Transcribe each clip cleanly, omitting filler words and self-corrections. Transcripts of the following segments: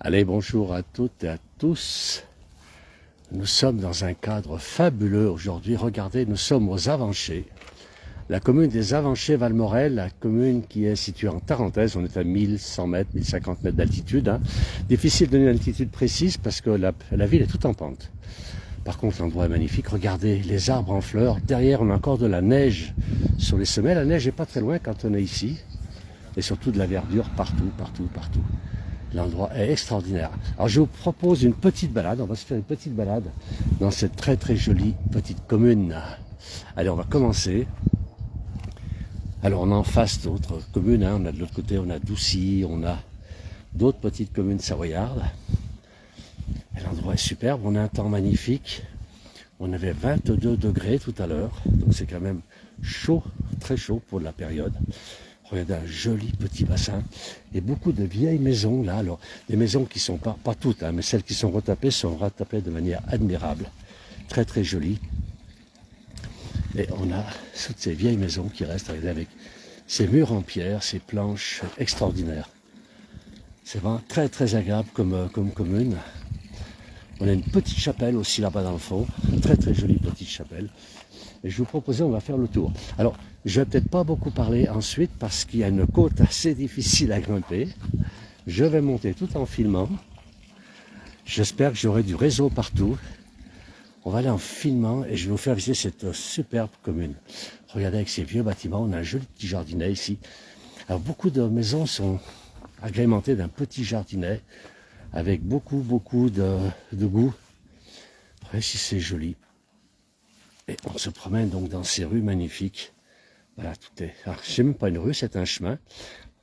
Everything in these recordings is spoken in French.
Allez, bonjour à toutes et à tous. Nous sommes dans un cadre fabuleux aujourd'hui. Regardez, nous sommes aux Avanchers. La commune des Avanchers-Valmorel, la commune qui est située en Tarentaise. On est à 1100 mètres, 1050 mètres d'altitude. Difficile de donner une altitude précise parce que la ville est toute en pente. Par contre, l'endroit est magnifique. Regardez les arbres en fleurs. Derrière, on a encore de la neige sur les sommets. La neige n'est pas très loin quand on est ici. Et surtout de la verdure partout, partout, partout. L'endroit est extraordinaire. Alors je vous propose une petite balade, on va se faire une petite balade dans cette très très jolie petite commune. Allez, on va commencer. Alors on a en face d'autres communes, on a de l'autre côté, on a Doucy, on a d'autres petites communes savoyardes. Et l'endroit est superbe, on a un temps magnifique. On avait 22 degrés tout à l'heure, donc c'est quand même chaud, très chaud pour la période. Regardez un joli petit bassin et beaucoup de vieilles maisons là. Alors, des maisons qui sont pas toutes, mais celles qui sont retapées de manière admirable. Très très jolies. Et on a toutes ces vieilles maisons qui restent avec ces murs en pierre, ces planches extraordinaires. C'est vraiment très très agréable comme commune. On a une petite chapelle aussi là-bas dans le fond. Une très très jolie petite chapelle. Et je vous proposais, on va faire le tour. Alors, je vais peut-être pas beaucoup parler ensuite parce qu'il y a une côte assez difficile à grimper. Je vais monter tout en filmant. J'espère que j'aurai du réseau partout. On va aller en filmant et je vais vous faire visiter cette superbe commune. Regardez avec ces vieux bâtiments, on a un joli petit jardinet ici. Alors, beaucoup de maisons sont agrémentées d'un petit jardinet avec beaucoup de goût. Après, si c'est joli. Et on se promène donc dans ces rues magnifiques. Voilà, tout est... Alors, c'est même pas une rue, c'est un chemin.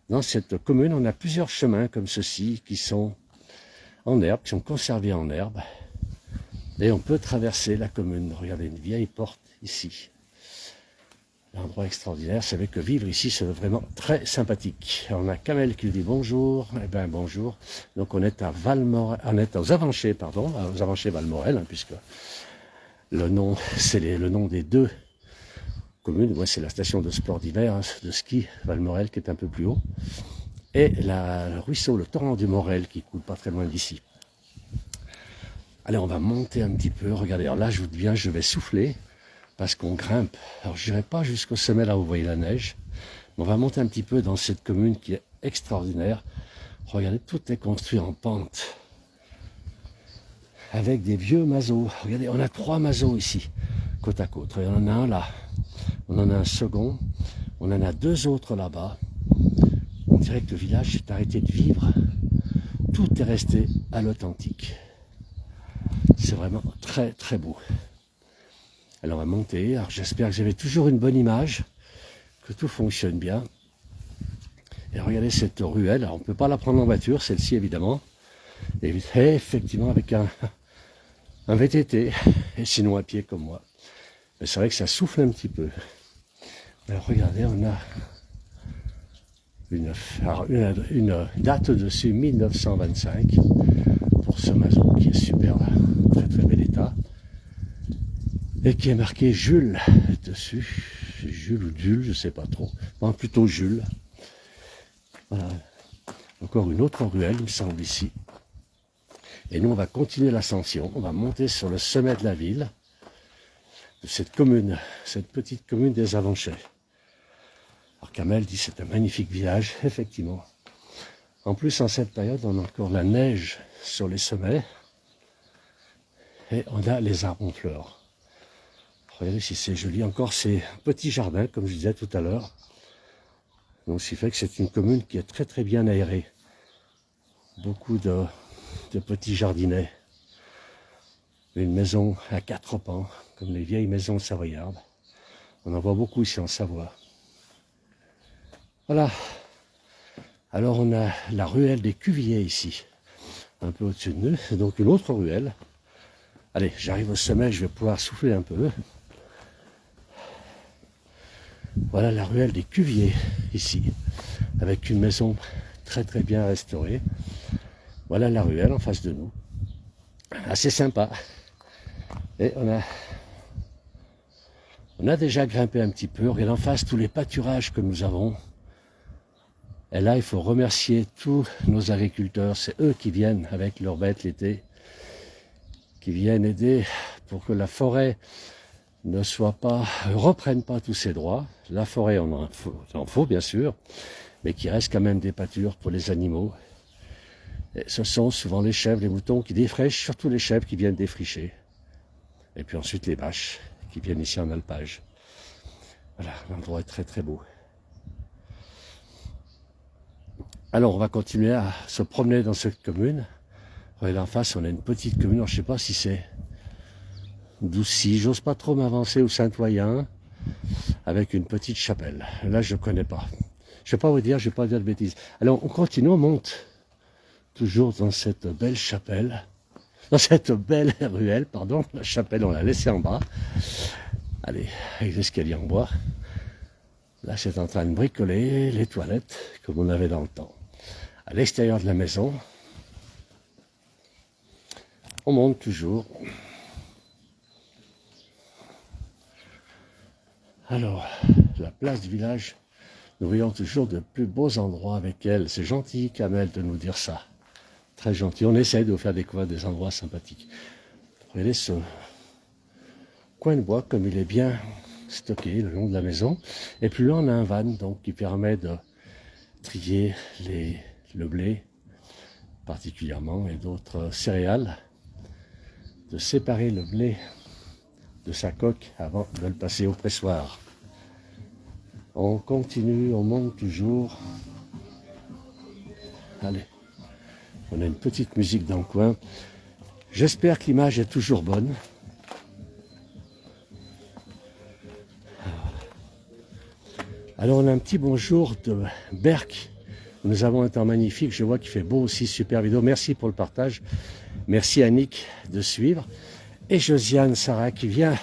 Dans cette commune, on a plusieurs chemins comme ceci qui sont en herbe, qui sont conservés en herbe. Et on peut traverser la commune. Regardez, une vieille porte ici. L'endroit extraordinaire. Vous savez que vivre ici, c'est vraiment très sympathique. Alors, on a Kamel qui dit bonjour. Eh bien, bonjour. Donc, on est à Valmorel, on est aux Avanchers, pardon, aux Avanchers-Valmorel, puisque le nom, c'est le nom des deux communes. Moi, c'est la station de sport d'hiver, de ski, Valmorel, qui est un peu plus haut. Et le ruisseau, le torrent du Morel, qui coule pas très loin d'ici. Allez, on va monter un petit peu. Regardez, alors là, je vous dis bien, je vais souffler, parce qu'on grimpe. Alors, je n'irai pas jusqu'au sommet, là où vous voyez la neige. Mais on va monter un petit peu dans cette commune qui est extraordinaire. Regardez, tout est construit en pente. Avec des vieux masos. Regardez, on a 3 masos ici, côte à côte. Il y en a un là, on en a un second, on en a 2 autres là-bas. On dirait que le village s'est arrêté de vivre. Tout est resté à l'authentique. C'est vraiment très très beau. Alors on va monter. Alors j'espère que j'avais toujours une bonne image, que tout fonctionne bien. Et regardez cette ruelle. Alors on ne peut pas la prendre en voiture, celle-ci évidemment. Et effectivement avec un VTT, et sinon à pied comme moi. Mais c'est vrai que ça souffle un petit peu. Alors regardez, on a une date dessus, 1925, pour ce mason qui est super, très très bel état. Et qui est marqué Jules dessus. Jules ou Jules, je ne sais pas trop. Bon, plutôt Jules. Voilà. Encore une autre ruelle, il me semble, ici. Et nous, on va continuer l'ascension. On va monter sur le sommet de la ville, de cette commune, cette petite commune des Avanchers. Alors Kamel dit c'est un magnifique village, effectivement. En plus, en cette période, on a encore la neige sur les sommets. Et on a les arbres en fleurs. Regardez si c'est joli. Encore ces petits jardins, comme je disais tout à l'heure. Donc, ce qui fait que c'est une commune qui est très très bien aérée. Beaucoup de petits jardinets. Une maison à 4 pans, comme les vieilles maisons savoyardes. On en voit beaucoup ici en Savoie. Voilà. Alors on a la ruelle des Cuviers ici, un peu au-dessus de nous. C'est donc une autre ruelle. Allez, j'arrive au sommet, je vais pouvoir souffler un peu. Voilà la ruelle des Cuviers ici, avec une maison très très bien restaurée. Voilà la ruelle en face de nous. Assez sympa. Et on a déjà grimpé un petit peu. Regardez en face tous les pâturages que nous avons. Et là, il faut remercier tous nos agriculteurs. C'est eux qui viennent avec leurs bêtes l'été, qui viennent aider pour que la forêt ne reprenne pas tous ses droits. La forêt, on en faut bien sûr, mais qui reste quand même des pâtures pour les animaux. Et ce sont souvent les chèvres, les moutons qui défraîchent, surtout les chèvres qui viennent défricher. Et puis ensuite les vaches qui viennent ici en alpage. Voilà, l'endroit est très très beau. Alors on va continuer à se promener dans cette commune. Regardez en face, on a une petite commune, alors, je ne sais pas si c'est Doucy, j'ose pas trop m'avancer, ou Saint-Oyen, avec une petite chapelle. Là, je ne connais pas. Je ne vais pas vous dire, je ne vais pas dire de bêtises. Alors, on continue, on monte, toujours dans cette belle chapelle, dans cette belle ruelle, pardon, la chapelle, on l'a laissée en bas. Allez, avec l'escalier en bois. Là, c'est en train de bricoler les toilettes, comme on avait dans le temps. À l'extérieur de la maison, on monte toujours. Alors, la place du village, nous voyons toujours de plus beaux endroits avec elle. C'est gentil, Kamel, de nous dire ça. Très gentil. On essaie de vous faire découvrir des endroits sympathiques. Regardez ce coin de bois, comme il est bien stocké le long de la maison. Et plus loin, on a un van donc, qui permet de trier le blé, particulièrement, et d'autres céréales, de séparer le blé de sa coque avant de le passer au pressoir. On continue, on monte toujours. Allez, on a une petite musique dans le coin. J'espère que l'image est toujours bonne. Alors on a un petit bonjour de Berck. Nous avons un temps magnifique, je vois qu'il fait beau aussi, super vidéo. Merci pour le partage. Merci à Nick de suivre. Et Josiane Sarah qui vient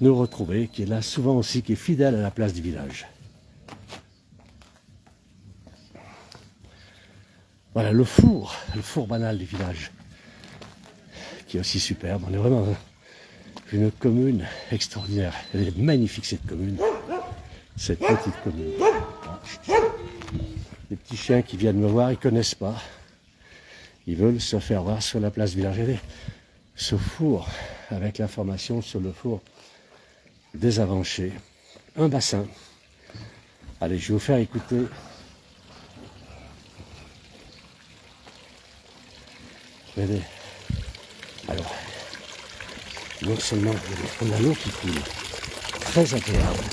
nous retrouver, qui est là souvent aussi, qui est fidèle à la place du village. Voilà le four banal du village, qui est aussi superbe. On est vraiment une commune extraordinaire. Elle est magnifique cette commune, cette petite commune. Les petits chiens qui viennent me voir, ils ne connaissent pas. Ils veulent se faire voir sur la place du village. Regardez ce four, avec l'information sur le four des Avanchés. Un bassin. Allez, je vais vous faire écouter. Regardez. Alors, non seulement on a l'eau qui coule, très agréable.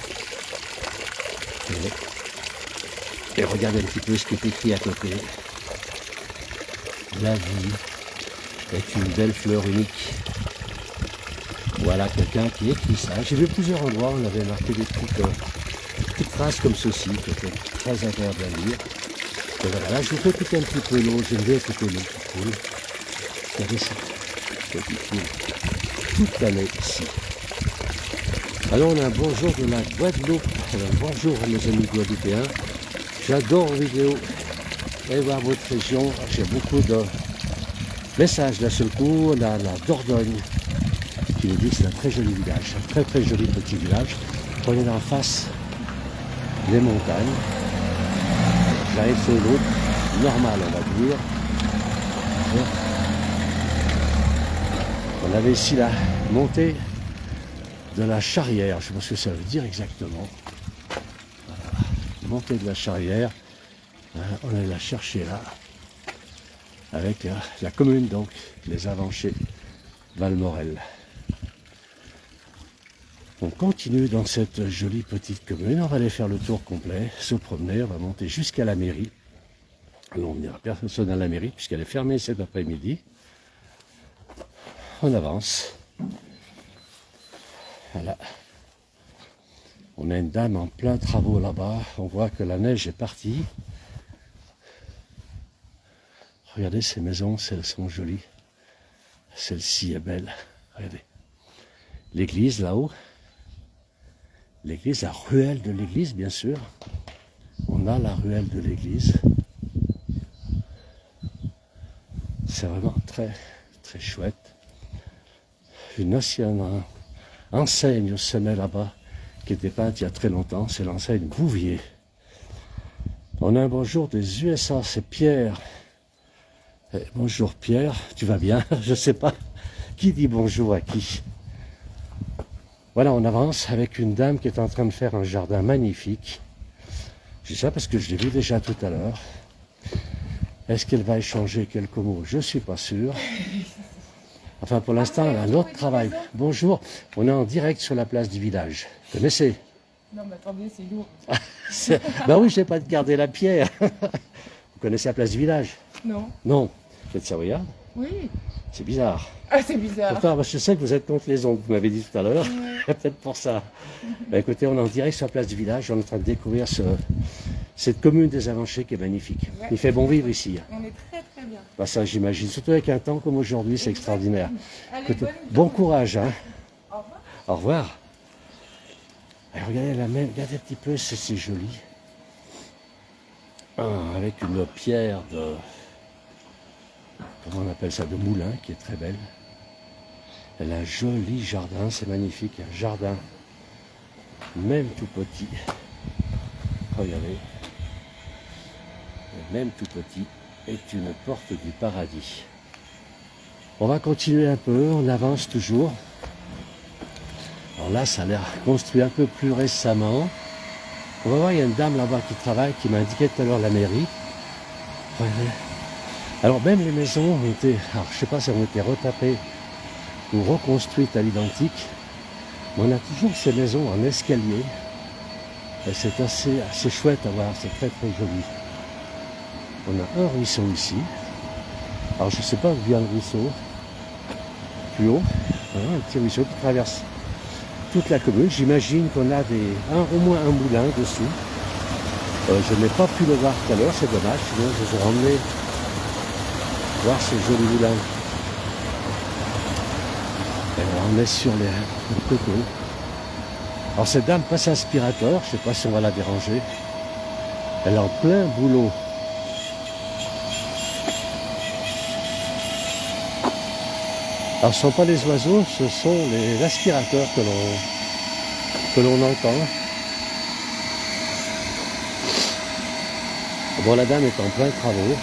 Et regardez un petit peu ce qui est écrit à côté. La vie est une belle fleur unique. Voilà quelqu'un qui écrit ça. J'ai vu plusieurs endroits où on avait marqué des petites phrases comme ceci, qui étaient très agréables à lire. Et voilà, là je vous fais écouter un petit peu l'eau, je vais écouter l'eau qui coule. Regardez ça, petite île, toute l'année ici. Alors on a un bonjour de la Guadeloupe. Alors, bonjour à mes amis guadeloupéens. J'adore vos vidéos et voir votre région. J'ai beaucoup de messages d'un seul coup. On a la Dordogne qui nous dit que c'est un très joli village, un très très joli petit village. Regardez en face les montagnes. J'arrive sur une route normale, on va dire. On avait ici la montée de la Charrière, je ne sais pas ce que ça veut dire exactement. Voilà. Montée de la Charrière, on allait la chercher là, avec la commune donc, les Avanchés, Valmorel. On continue dans cette jolie petite commune, on va aller faire le tour complet, se promener, on va monter jusqu'à la mairie. Alors on n'ira personne à la mairie puisqu'elle est fermée cet après-midi. On avance. Voilà. On a une dame en plein travaux là-bas, on voit que la neige est partie. Regardez ces maisons, elles sont jolies. Celle-ci est belle, regardez. L'église là-haut. L'église, la ruelle de l'église, bien sûr. On a la ruelle de l'église. C'est vraiment très, très chouette. Une ancienne enseigne au sommet là-bas, qui était peinte il y a très longtemps, c'est l'enseigne Bouvier. On a un bonjour des USA, c'est Pierre. Bonjour Pierre, tu vas bien? Je sais pas qui dit bonjour à qui. Voilà, on avance avec une dame qui est en train de faire un jardin magnifique. Je dis ça parce que je l'ai vu déjà tout à l'heure. Est-ce qu'elle va échanger quelques mots? Je suis pas sûr. Enfin, pour l'instant, elle a un autre travail. Bonjour, on est en direct sur la place du village. Vous connaissez? Non, mais attendez, c'est lourd. Ben oui, je n'ai pas de garder la pierre. Vous connaissez la place du village? Non. Non. Vous êtes savoyard? Oui. C'est bizarre. Ah, c'est bizarre. Pourtant, je sais que vous êtes contre les ondes, vous m'avez dit tout à l'heure. Ouais. Peut-être pour ça. Ben, écoutez, on est en direct sur la place du village. On est en train de découvrir cette commune des Avanchés qui est magnifique. Ouais. Il fait bon vivre ici. On est très très bien. Ben, ça, j'imagine. Surtout avec un temps comme aujourd'hui, c'est extraordinaire. Allez, Écoutez, bonne bon journée. courage. Hein. Au revoir. Au revoir. Alors, regardez la même, regardez un petit peu, c'est joli. Avec une pierre de, comment on appelle ça, de moulin, qui est très belle. Elle a un joli jardin, c'est magnifique, un jardin, même tout petit. Regardez, même tout petit, est une porte du paradis. On va continuer un peu, on avance toujours. Alors là, ça a l'air construit un peu plus récemment. On va voir, il y a une dame là-bas qui travaille, qui m'a indiqué tout à l'heure la mairie. Alors même les maisons ont été, alors je sais pas si elles ont été retapées ou reconstruites à l'identique, mais on a toujours ces maisons en escalier. Et c'est assez chouette à voir, c'est très très joli. On a un ruisseau ici. Alors je ne sais pas d'où vient le ruisseau. Plus haut, voilà, un petit ruisseau qui traverse toute la commune. J'imagine qu'on a au moins un moulin dessous. Je n'ai pas pu le voir tout à l'heure, c'est dommage, sinon je vous ai emmené voir ce joli moulin. Et là, on est sur les coteaux. Alors cette dame passe aspirateur, je ne sais pas si on va la déranger. Elle est en plein boulot. Alors ce ne sont pas les oiseaux, ce sont les aspirateurs que l'on entend. Bon, la dame est en plein travaux.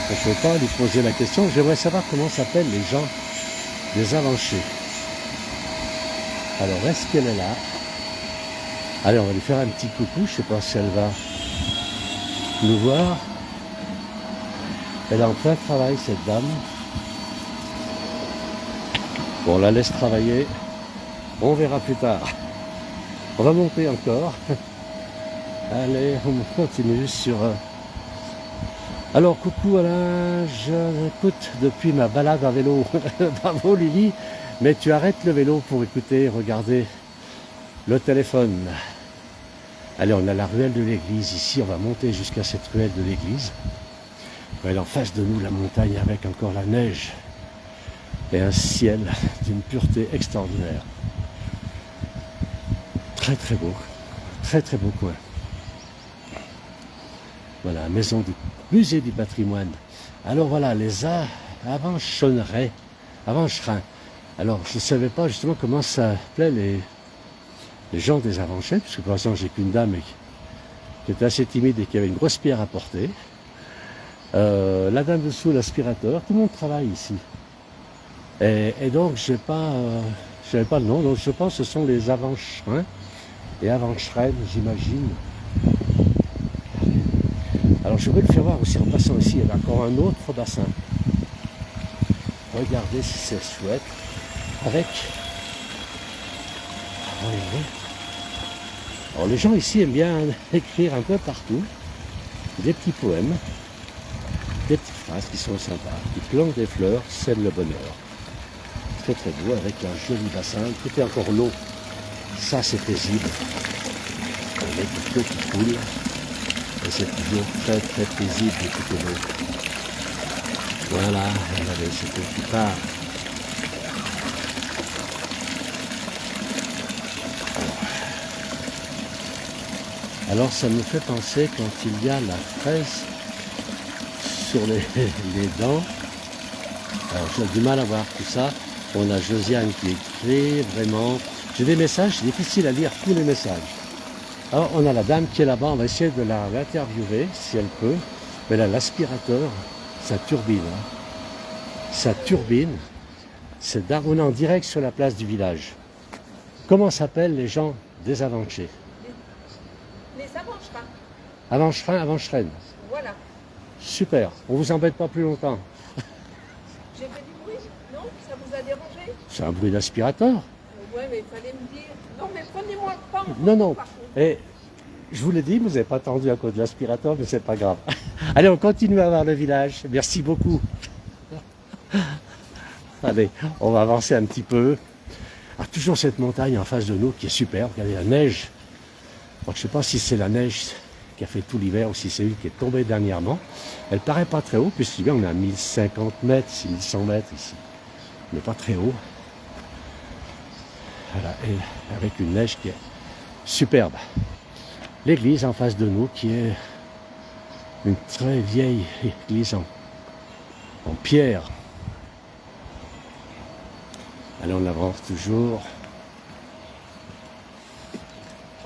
Je ne vais pas lui poser la question. J'aimerais savoir comment s'appellent les gens des Avanchés. Alors, est-ce qu'elle est là? Allez, on va lui faire un petit coucou. Je ne sais pas si elle va nous voir. Elle est en plein travail, cette dame. Bon, on la laisse travailler. On verra plus tard. On va monter encore. Allez, on continue sur... Alors, coucou Alain, je écoute depuis ma balade à vélo. Bravo Lily, mais tu arrêtes le vélo pour écouter, regarder le téléphone. Allez, on a la ruelle de l'église ici, on va monter jusqu'à cette ruelle de l'église. Elle en face de nous, la montagne avec encore la neige et un ciel d'une pureté extraordinaire. Très très beau, très très beau coin. Voilà, la maison du musée du patrimoine. Alors voilà, les Avancherins. Alors, je ne savais pas justement comment ça s'appelait les gens des Avanchets, puisque pour l'instant, j'ai qu'une dame qui était assez timide et qui avait une grosse pierre à porter. La dame dessous, l'aspirateur, tout le monde travaille ici. Et donc, je savais pas le nom, donc je pense que ce sont les Avancherins et Avancherines, j'imagine. Alors je vais le faire voir aussi en passant ici, il y a encore un autre bassin. Regardez si c'est chouette. Avec... Alors les gens ici aiment bien écrire un peu partout des petits poèmes, des petites phrases qui sont sympas. Qui plantent des fleurs, sèment le bonheur. Très très beau avec un joli bassin. Écoutez encore l'eau, ça c'est paisible. Avec des petits qui coulent. Et c'est toujours très très paisible d'écouter l'eau. Voilà, regardez, c'est tout qui part. Alors ça me fait penser quand il y a la fraise sur les dents. Alors j'ai du mal à voir tout ça. On a Josiane qui écrit vraiment. J'ai des messages, c'est difficile à lire tous les messages. Alors, on a la dame qui est là-bas, on va essayer de l'interviewer, si elle peut. Mais là, l'aspirateur, ça turbine. Hein. Ça turbine. On est en direct sur la place du village. Comment s'appellent les gens des Avanchers? Les Avancherins. Avancherins, Avancherines. Voilà. Super, on vous embête pas plus longtemps. J'ai fait du bruit? Non? Ça vous a dérangé? C'est un bruit d'aspirateur. Ouais, mais il fallait me dire. Non, mais prenez-moi pas en Non, non. par contre. Et je vous l'ai dit, vous n'avez pas attendu à cause de l'aspirateur, mais c'est pas grave. Allez, on continue à voir le village. Merci beaucoup. Allez, on va avancer un petit peu. Alors, toujours cette montagne en face de nous qui est superbe. Regardez la neige. Donc, je ne sais pas si c'est la neige qui a fait tout l'hiver ou si c'est une qui est tombée dernièrement. Elle paraît pas très haut, puisqu'on est à 1050 mètres, 6100 mètres ici. Mais pas très haut. Voilà, et avec une neige qui est superbe. L'église en face de nous qui est une très vieille église en pierre. Allez, on avance toujours.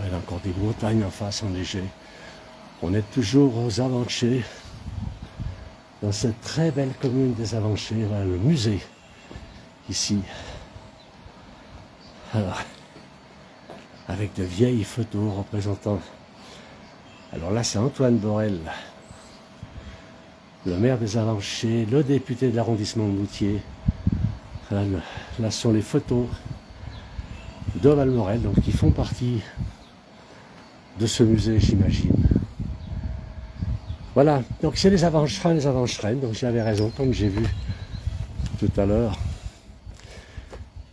Il y a encore des montagnes en face enneigées. On est toujours aux Avanchers, dans cette très belle commune des Avanchers, voilà, le musée, ici. Alors, avec de vieilles photos représentant... Alors là, c'est Antoine Borel, le maire des Avanchers, le député de l'arrondissement de Moutier. Là sont les photos de Valmorel, donc qui font partie de ce musée, j'imagine. Voilà, donc c'est les Avancherins, les Avancherines, donc j'avais raison, comme j'ai vu tout à l'heure,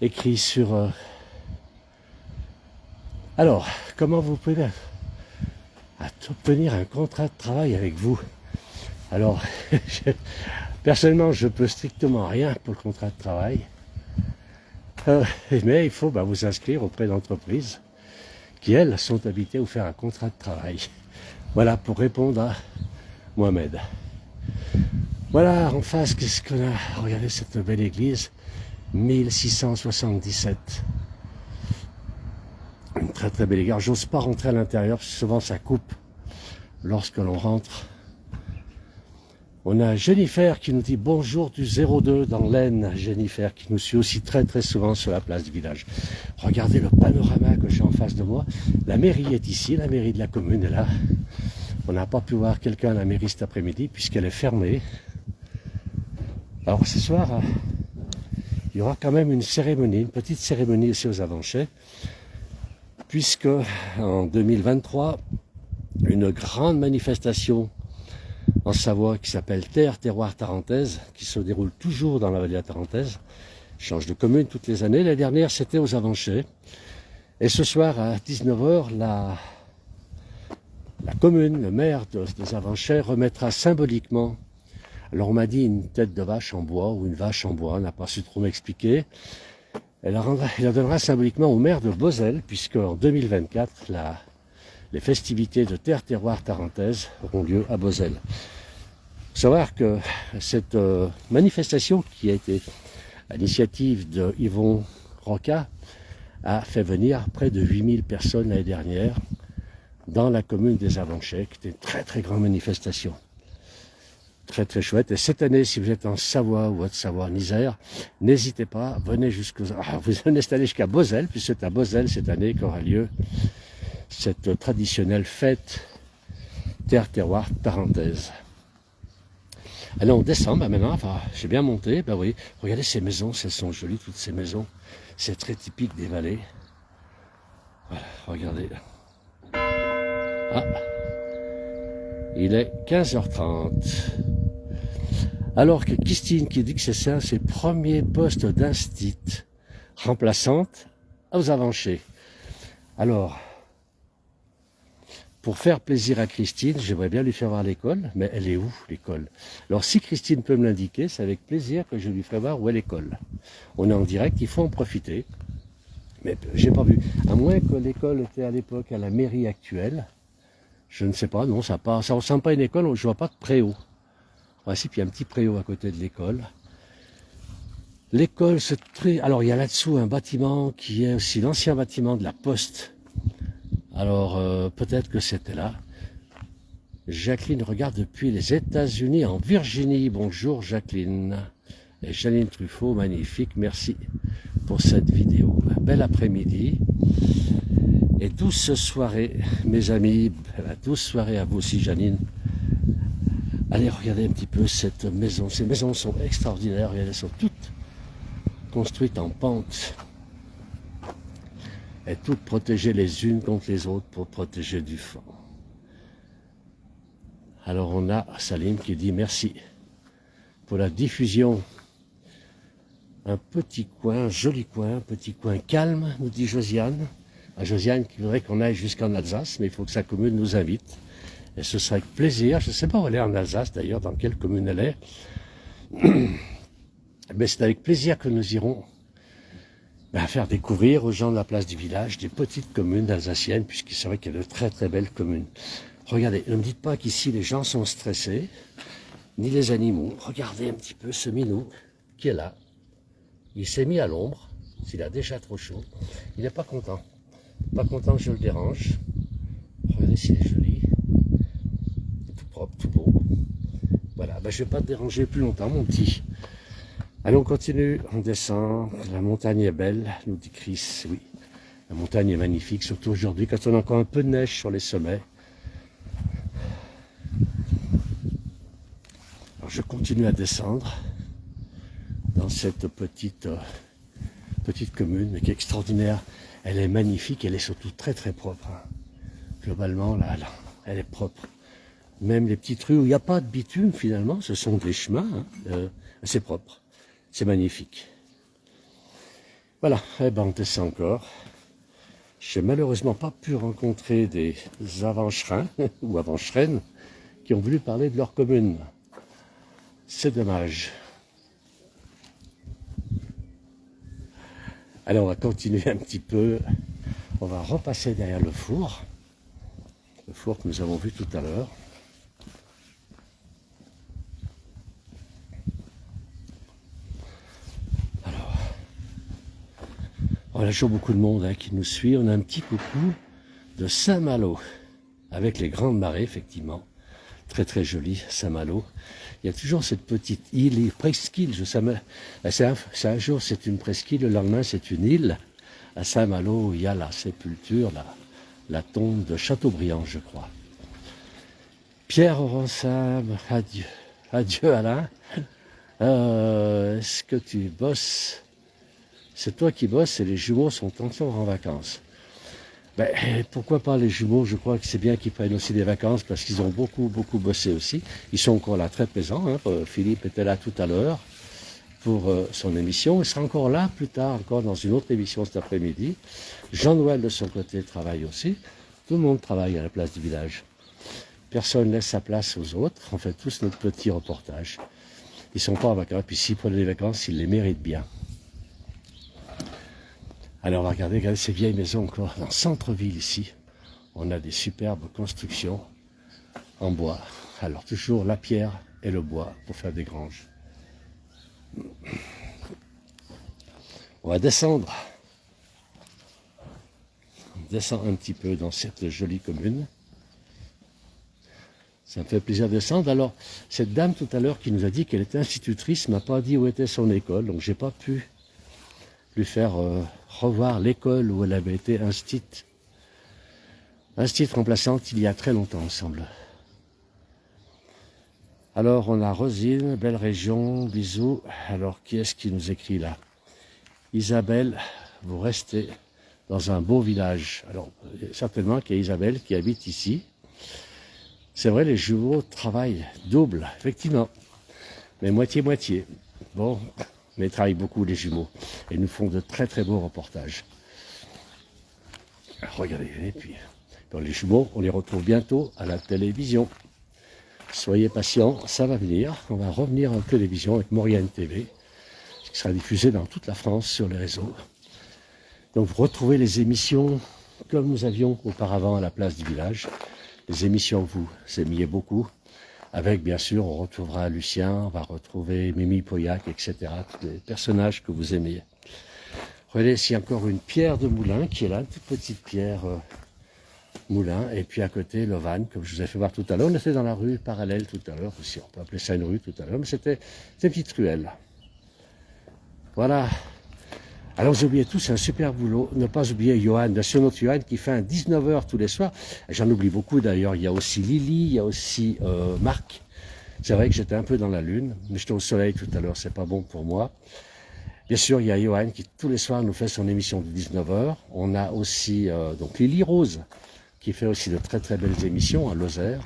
écrit sur... Alors, comment vous pouvez obtenir un contrat de travail avec vous? Alors, personnellement, je peux strictement rien pour le contrat de travail, mais il faut vous inscrire auprès d'entreprises qui, elles, sont habitées à vous faire un contrat de travail. Voilà, pour répondre à Mohamed. Voilà, en face, qu'est-ce qu'on a? Regardez cette belle église, 1677. Une très très belle église. J'ose pas rentrer à l'intérieur, parce que souvent ça coupe lorsque l'on rentre. On a Jennifer qui nous dit bonjour du 02 dans l'Aisne. Jennifer qui nous suit aussi très très souvent sur la place du village. Regardez le panorama que j'ai en face de moi. La mairie est ici, la mairie de la commune est là. On n'a pas pu voir quelqu'un à la mairie cet après-midi puisqu'elle est fermée. Alors ce soir, il y aura quand même une cérémonie, une petite cérémonie aussi aux Avanchers, puisque en 2023, une grande manifestation en Savoie qui s'appelle Terre, Terroir, Tarentaise, qui se déroule toujours dans la vallée de la Tarentaise, change de commune toutes les années. L'année dernière, c'était aux Avanchers. Et ce soir, à 19h, la commune, le maire des Avanchers, remettra symboliquement, alors on m'a dit une tête de vache en bois ou une vache en bois, on n'a pas su trop m'expliquer. Il la donnera symboliquement au maire de Beauzelle, puisque en 2024, les festivités de Terre, Terroir, Tarentaise auront lieu à Beauzelle. Il faut savoir que cette manifestation, qui a été à l'initiative de Yvon Roca, a fait venir près de 8000 personnes l'année dernière dans la commune des Avanchers, qui était une très très grande manifestation. Très très chouette. Et cette année, si vous êtes en Savoie ou Haute-Savoie, en Isère, n'hésitez pas, venez vous allez aller jusqu'à Beauzelle, puisque c'est à Beauzelle cette année qu'aura lieu cette traditionnelle fête Terre, Terroir, Tarentaise. Alors on descend maintenant, enfin, j'ai bien monté, oui, regardez ces maisons, elles sont jolies toutes ces maisons, c'est très typique des vallées. Voilà, regardez. Ah, il est 15h30. Alors que Christine qui dit que c'est ça, ses premiers postes d'instit remplaçante aux Avanchers. Alors, pour faire plaisir à Christine, j'aimerais bien lui faire voir l'école, mais elle est où l'école? Alors si Christine peut me l'indiquer, c'est avec plaisir que je lui ferai voir où est l'école. On est en direct, il faut en profiter. Mais j'ai pas vu. À moins que l'école était à l'époque à la mairie actuelle. Je ne sais pas, non, ça ressemble pas à une école, je vois pas de préau. En principe, il y a un petit préau à côté de l'école. L'école alors il y a là-dessous un bâtiment qui est aussi l'ancien bâtiment de la Poste Alors, peut-être que c'était là. Jacqueline regarde depuis les États-Unis, en Virginie. Bonjour Jacqueline. Et Janine Truffaut, magnifique, merci pour cette vidéo. Bel après-midi et douce soirée, mes amis. Douce soirée à vous aussi, Janine. Allez, regardez un petit peu cette maison. Ces maisons sont extraordinaires. Elles sont toutes construites en pente. Et toutes protégées les unes contre les autres pour protéger du vent. Alors on a Salim qui dit merci pour la diffusion. Un petit coin, joli coin, un petit coin calme, nous dit Josiane. Josiane qui voudrait qu'on aille jusqu'en Alsace, mais il faut que sa commune nous invite. Et ce serait avec plaisir. Je ne sais pas où elle est en Alsace d'ailleurs, dans quelle commune elle est. Mais c'est avec plaisir que nous irons faire découvrir aux gens de la place du village des petites communes alsaciennes, puisque c'est vrai qu'il y a de très très belles communes. Regardez, ne me dites pas qu'ici les gens sont stressés, ni les animaux. Regardez un petit peu ce minou qui est là. Il s'est mis à l'ombre, s'il a déjà trop chaud. Il n'est pas content. Pas content que je le dérange. Regardez s'il est joli. Tout propre, tout beau. Voilà, je ne vais pas te déranger plus longtemps, mon petit. Allez, on continue, on descend. La montagne est belle, nous dit Chris. Oui, la montagne est magnifique, surtout aujourd'hui, quand on a encore un peu de neige sur les sommets. Alors, je continue à descendre dans cette petite commune, mais qui est extraordinaire. Elle est magnifique, elle est surtout très très propre. Globalement, là, elle est propre. Même les petites rues où il n'y a pas de bitume finalement, ce sont des chemins, c'est propre, c'est magnifique. Voilà, eh ben on descend encore. Je n'ai malheureusement pas pu rencontrer des avancherins ou avancherennes qui ont voulu parler de leur commune. C'est dommage. Alors on va continuer un petit peu, on va repasser derrière le four que nous avons vu tout à l'heure. Alors, on a toujours beaucoup de monde qui nous suit, on a un petit coucou de Saint-Malo, avec les grandes marées effectivement, très très joli Saint-Malo. Il y a toujours cette petite île, presqu'île, un jour c'est une presqu'île, le lendemain c'est une île. À Saint-Malo, il y a la sépulture, la tombe de Chateaubriand, je crois. Pierre Ronsam, adieu. Adieu Alain. Est-ce que tu bosses? C'est toi qui bosses et les jumeaux sont encore en vacances. Ben, pourquoi pas les jumeaux? Je crois que c'est bien qu'ils prennent aussi des vacances parce qu'ils ont beaucoup bossé aussi. Ils sont encore là, très présents. Philippe était là tout à l'heure pour son émission. Il sera encore là plus tard, encore dans une autre émission cet après-midi. Jean-Noël de son côté travaille aussi. Tout le monde travaille à la place du village. Personne ne laisse sa place aux autres. On fait tous notre petit reportage. Ils ne sont pas en vacances. Puis s'ils prennent des vacances, ils les méritent bien. Alors on va regarder ces vieilles maisons encore dans le centre-ville ici. On a des superbes constructions en bois. Alors toujours la pierre et le bois pour faire des granges. On va descendre. On descend un petit peu dans cette jolie commune. Ça me fait plaisir de descendre. Alors, cette dame tout à l'heure qui nous a dit qu'elle était institutrice m'a pas dit où était son école, donc j'ai pas pu lui faire revoir l'école où elle avait été instite remplaçante il y a très longtemps, il semble. Alors, on a Rosine, belle région, bisous. Alors, qui est-ce qui nous écrit là? Isabelle, vous restez dans un beau village. Alors, certainement qu'il y a Isabelle qui habite ici. C'est vrai, les jumeaux travaillent double, effectivement, mais moitié-moitié. Bon, mais ils travaillent beaucoup, les jumeaux, et nous font de très très beaux reportages. Regardez, et puis les jumeaux, on les retrouve bientôt à la télévision. Soyez patients, ça va venir. On va revenir en télévision avec Maurienne TV, qui sera diffusée dans toute la France sur les réseaux. Donc vous retrouvez les émissions comme nous avions auparavant à la place du village. Les émissions que vous aimiez beaucoup. Avec, bien sûr, on retrouvera Lucien, on va retrouver Mimi Pauillac, etc. Tous les personnages que vous aimiez. Regardez, ici encore une pierre de moulin qui est là, une toute petite pierre moulin, et puis à côté le van, comme je vous ai fait voir tout à l'heure. On était dans la rue parallèle tout à l'heure aussi, on peut appeler ça une rue tout à l'heure, mais c'était une petite ruelle. Voilà. Alors vous oubliez tous, c'est un super boulot. Ne pas oublier Johan, bien sûr notre Johan qui fait un 19h tous les soirs. J'en oublie beaucoup d'ailleurs, il y a aussi Lily, il y a aussi Marc. C'est vrai que j'étais un peu dans la lune, mais j'étais au soleil tout à l'heure, c'est pas bon pour moi. Bien sûr, il y a Johan qui tous les soirs nous fait son émission de 19h. On a aussi donc Lily Rose qui fait aussi de très très belles émissions à Lozère.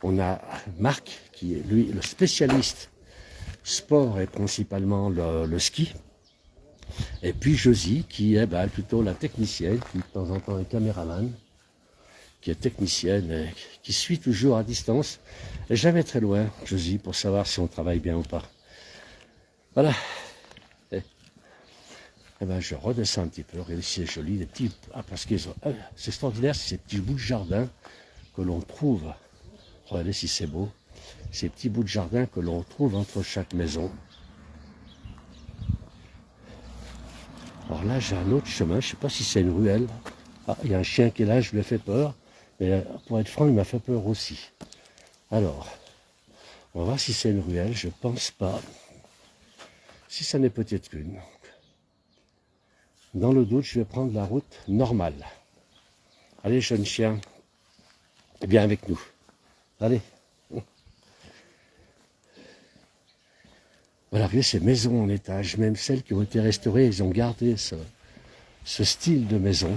On a Marc qui est lui le spécialiste sport et principalement le ski. Et puis Josie qui est plutôt la technicienne, qui de temps en temps est caméraman, qui est technicienne et qui suit toujours à distance et jamais très loin, Josie, pour savoir si on travaille bien ou pas. Voilà. Et je redescends un petit peu, regardez, c'est joli, les petits, parce que c'est extraordinaire, ces petits bouts de jardin que l'on trouve, regardez si c'est beau, ces petits bouts de jardin que l'on trouve entre chaque maison. Alors là, j'ai un autre chemin, je ne sais pas si c'est une ruelle. Ah, il y a un chien qui est là, je lui ai fait peur, mais pour être franc, il m'a fait peur aussi. Alors, on va voir si c'est une ruelle, je pense pas. Si ça n'est peut-être une. Dans le doute, je vais prendre la route normale. Allez, jeune chien, viens avec nous. Allez. Voilà, regardez ces maisons en étage, même celles qui ont été restaurées, ils ont gardé ce style de maison.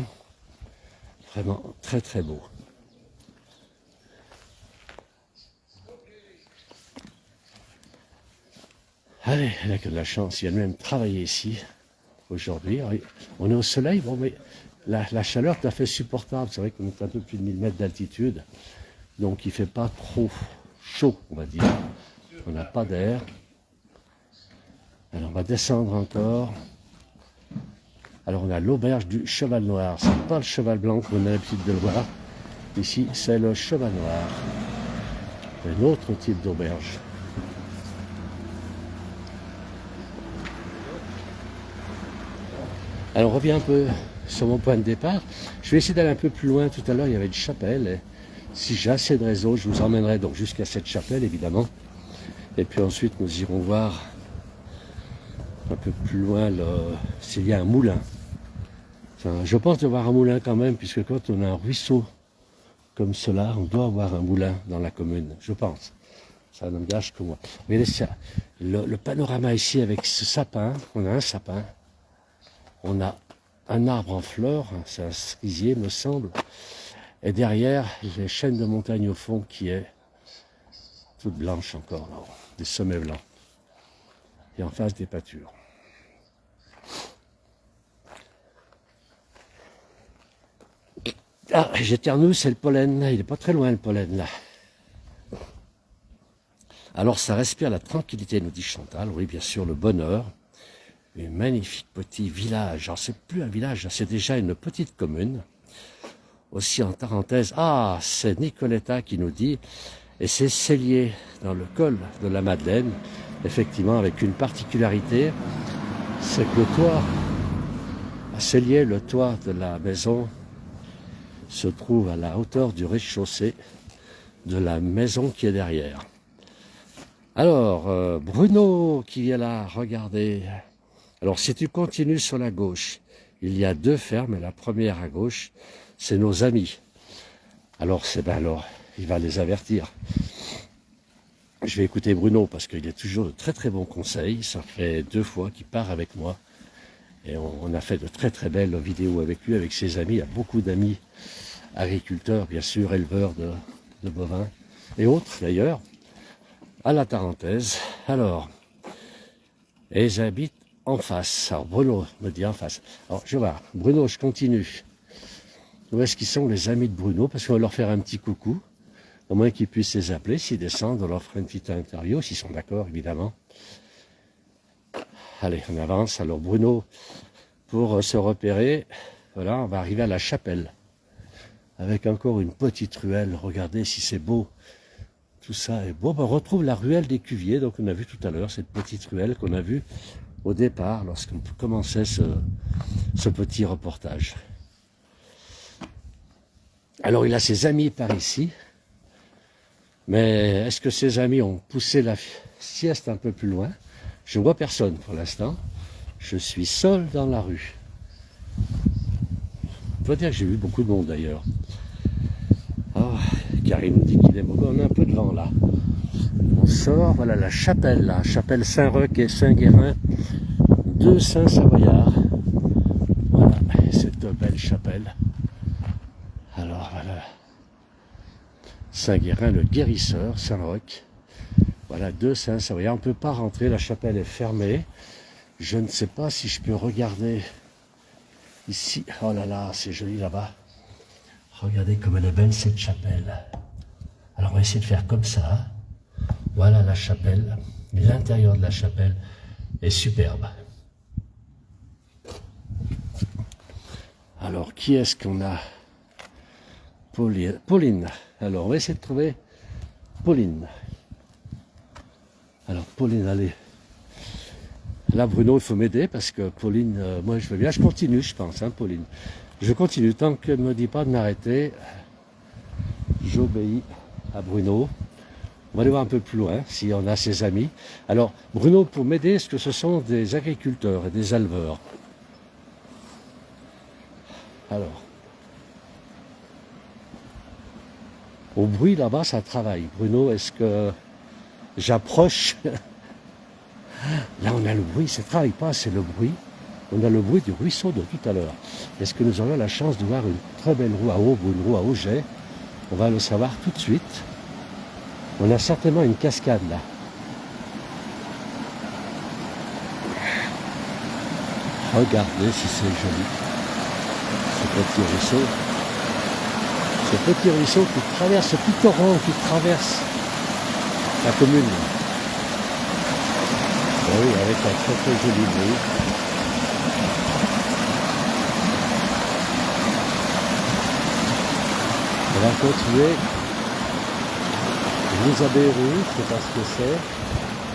Vraiment très très beau. Allez, elle a que de la chance, il vient même travailler ici. Aujourd'hui, on est au soleil, bon, mais la chaleur est tout à fait supportable. C'est vrai qu'on est un peu plus de 1000 mètres d'altitude, donc il ne fait pas trop chaud, on va dire. On n'a pas d'air. Alors on va descendre encore. Alors on a l'auberge du Cheval Noir. C'est pas le cheval blanc qu'on a l'habitude de le voir. Ici, c'est le Cheval Noir. Un autre type d'auberge. Alors on revient un peu sur mon point de départ. Je vais essayer d'aller un peu plus loin. Tout à l'heure, il y avait une chapelle. Et si j'ai assez de réseau, je vous emmènerai donc jusqu'à cette chapelle, évidemment. Et puis ensuite, nous irons voir un peu plus loin s'il y a un moulin. Enfin, je pense devoir un moulin quand même, puisque quand on a un ruisseau comme cela, on doit avoir un moulin dans la commune, je pense. Ça ne me gâche que moi. Mais le panorama ici avec ce sapin, on a un sapin. On a un arbre en fleurs, c'est un cerisier me semble, et derrière les chaînes de montagnes au fond qui est toute blanche encore là-haut, des sommets blancs, et en face des pâtures. Ah, j'éternue, c'est le pollen, il n'est pas très loin le pollen là. Alors ça respire la tranquillité, nous dit Chantal, oui bien sûr le bonheur. Un magnifique petit village. Alors, c'est plus un village, c'est déjà une petite commune. Aussi en parenthèse, c'est Nicoletta qui nous dit, et c'est Cellier, dans le col de la Madeleine, effectivement, avec une particularité, c'est que le toit, à Cellier, le toit de la maison se trouve à la hauteur du rez-de-chaussée de la maison qui est derrière. Alors, Bruno qui est là, regardez. Alors, si tu continues sur la gauche, il y a 2 fermes, et la première à gauche, c'est nos amis. Alors, il va les avertir. Je vais écouter Bruno, parce qu'il a toujours de très très bons conseils. Ça fait 2 fois qu'il part avec moi. Et on a fait de très très belles vidéos avec lui, avec ses amis. Il y a beaucoup d'amis agriculteurs, bien sûr, éleveurs de bovins, et autres d'ailleurs, à la Tarentaise. Alors, et ils habitent en face. Alors Bruno me dit en face. Alors je vois, Bruno, je continue. Où est-ce qu'ils sont les amis de Bruno? Parce qu'on va leur faire un petit coucou. Au moins qu'ils puissent les appeler. S'ils descendent, on leur fera une petite interview, s'ils sont d'accord, évidemment. Allez, on avance. Alors Bruno, pour se repérer, voilà, on va arriver à la chapelle. Avec encore une petite ruelle. Regardez si c'est beau. Tout ça est beau. On retrouve la ruelle des Cuviers. Donc on a vu tout à l'heure cette petite ruelle qu'on a vue au départ, lorsqu'on commençait ce petit reportage. Alors il a ses amis par ici, mais est-ce que ses amis ont poussé la sieste un peu plus loin? Je vois personne pour l'instant. Je suis seul dans la rue. Je dois dire que j'ai vu beaucoup de monde d'ailleurs. Oh, Karine dit qu'il est beau. On a un peu de vent là. On sort, voilà la chapelle là, chapelle Saint-Roch et Saint-Guérin de Saint-Savoyard. Voilà, cette belle chapelle. Alors voilà, Saint-Guérin le guérisseur, Saint-Roch. Voilà, de Saint-Savoyard. On ne peut pas rentrer, la chapelle est fermée. Je ne sais pas si je peux regarder ici. Oh là là, c'est joli là-bas. Regardez comme elle est belle cette chapelle. Alors on va essayer de faire comme ça. Voilà la chapelle. L'intérieur de la chapelle est superbe. Alors qui est-ce qu'on a? Pauline. Alors on va essayer de trouver Pauline. Alors Pauline, allez. Là Bruno, il faut m'aider parce que Pauline, moi je veux bien. Je continue, je pense, hein, Pauline. Je continue. Tant qu'elle ne me dit pas de m'arrêter, j'obéis à Bruno. On va aller voir un peu plus loin, si on a ses amis. Alors, Bruno, pour m'aider, est-ce que ce sont des agriculteurs et des éleveurs? Alors, au bruit là-bas, ça travaille. Bruno, est-ce que j'approche? Là, on a le bruit, ça ne travaille pas, c'est le bruit. On a le bruit du ruisseau de tout à l'heure. Est-ce que nous aurons la chance de voir une très belle roue à aube ou une roue à auget? On va le savoir tout de suite. On a certainement une cascade là. Regardez si c'est joli. Ce petit ruisseau. Ce petit ruisseau qui traverse, ce petit torrent qui traverse la commune. Et oui, avec un très très joli bruit. On va continuer. Elisabeth Rue, je ne sais pas ce que c'est.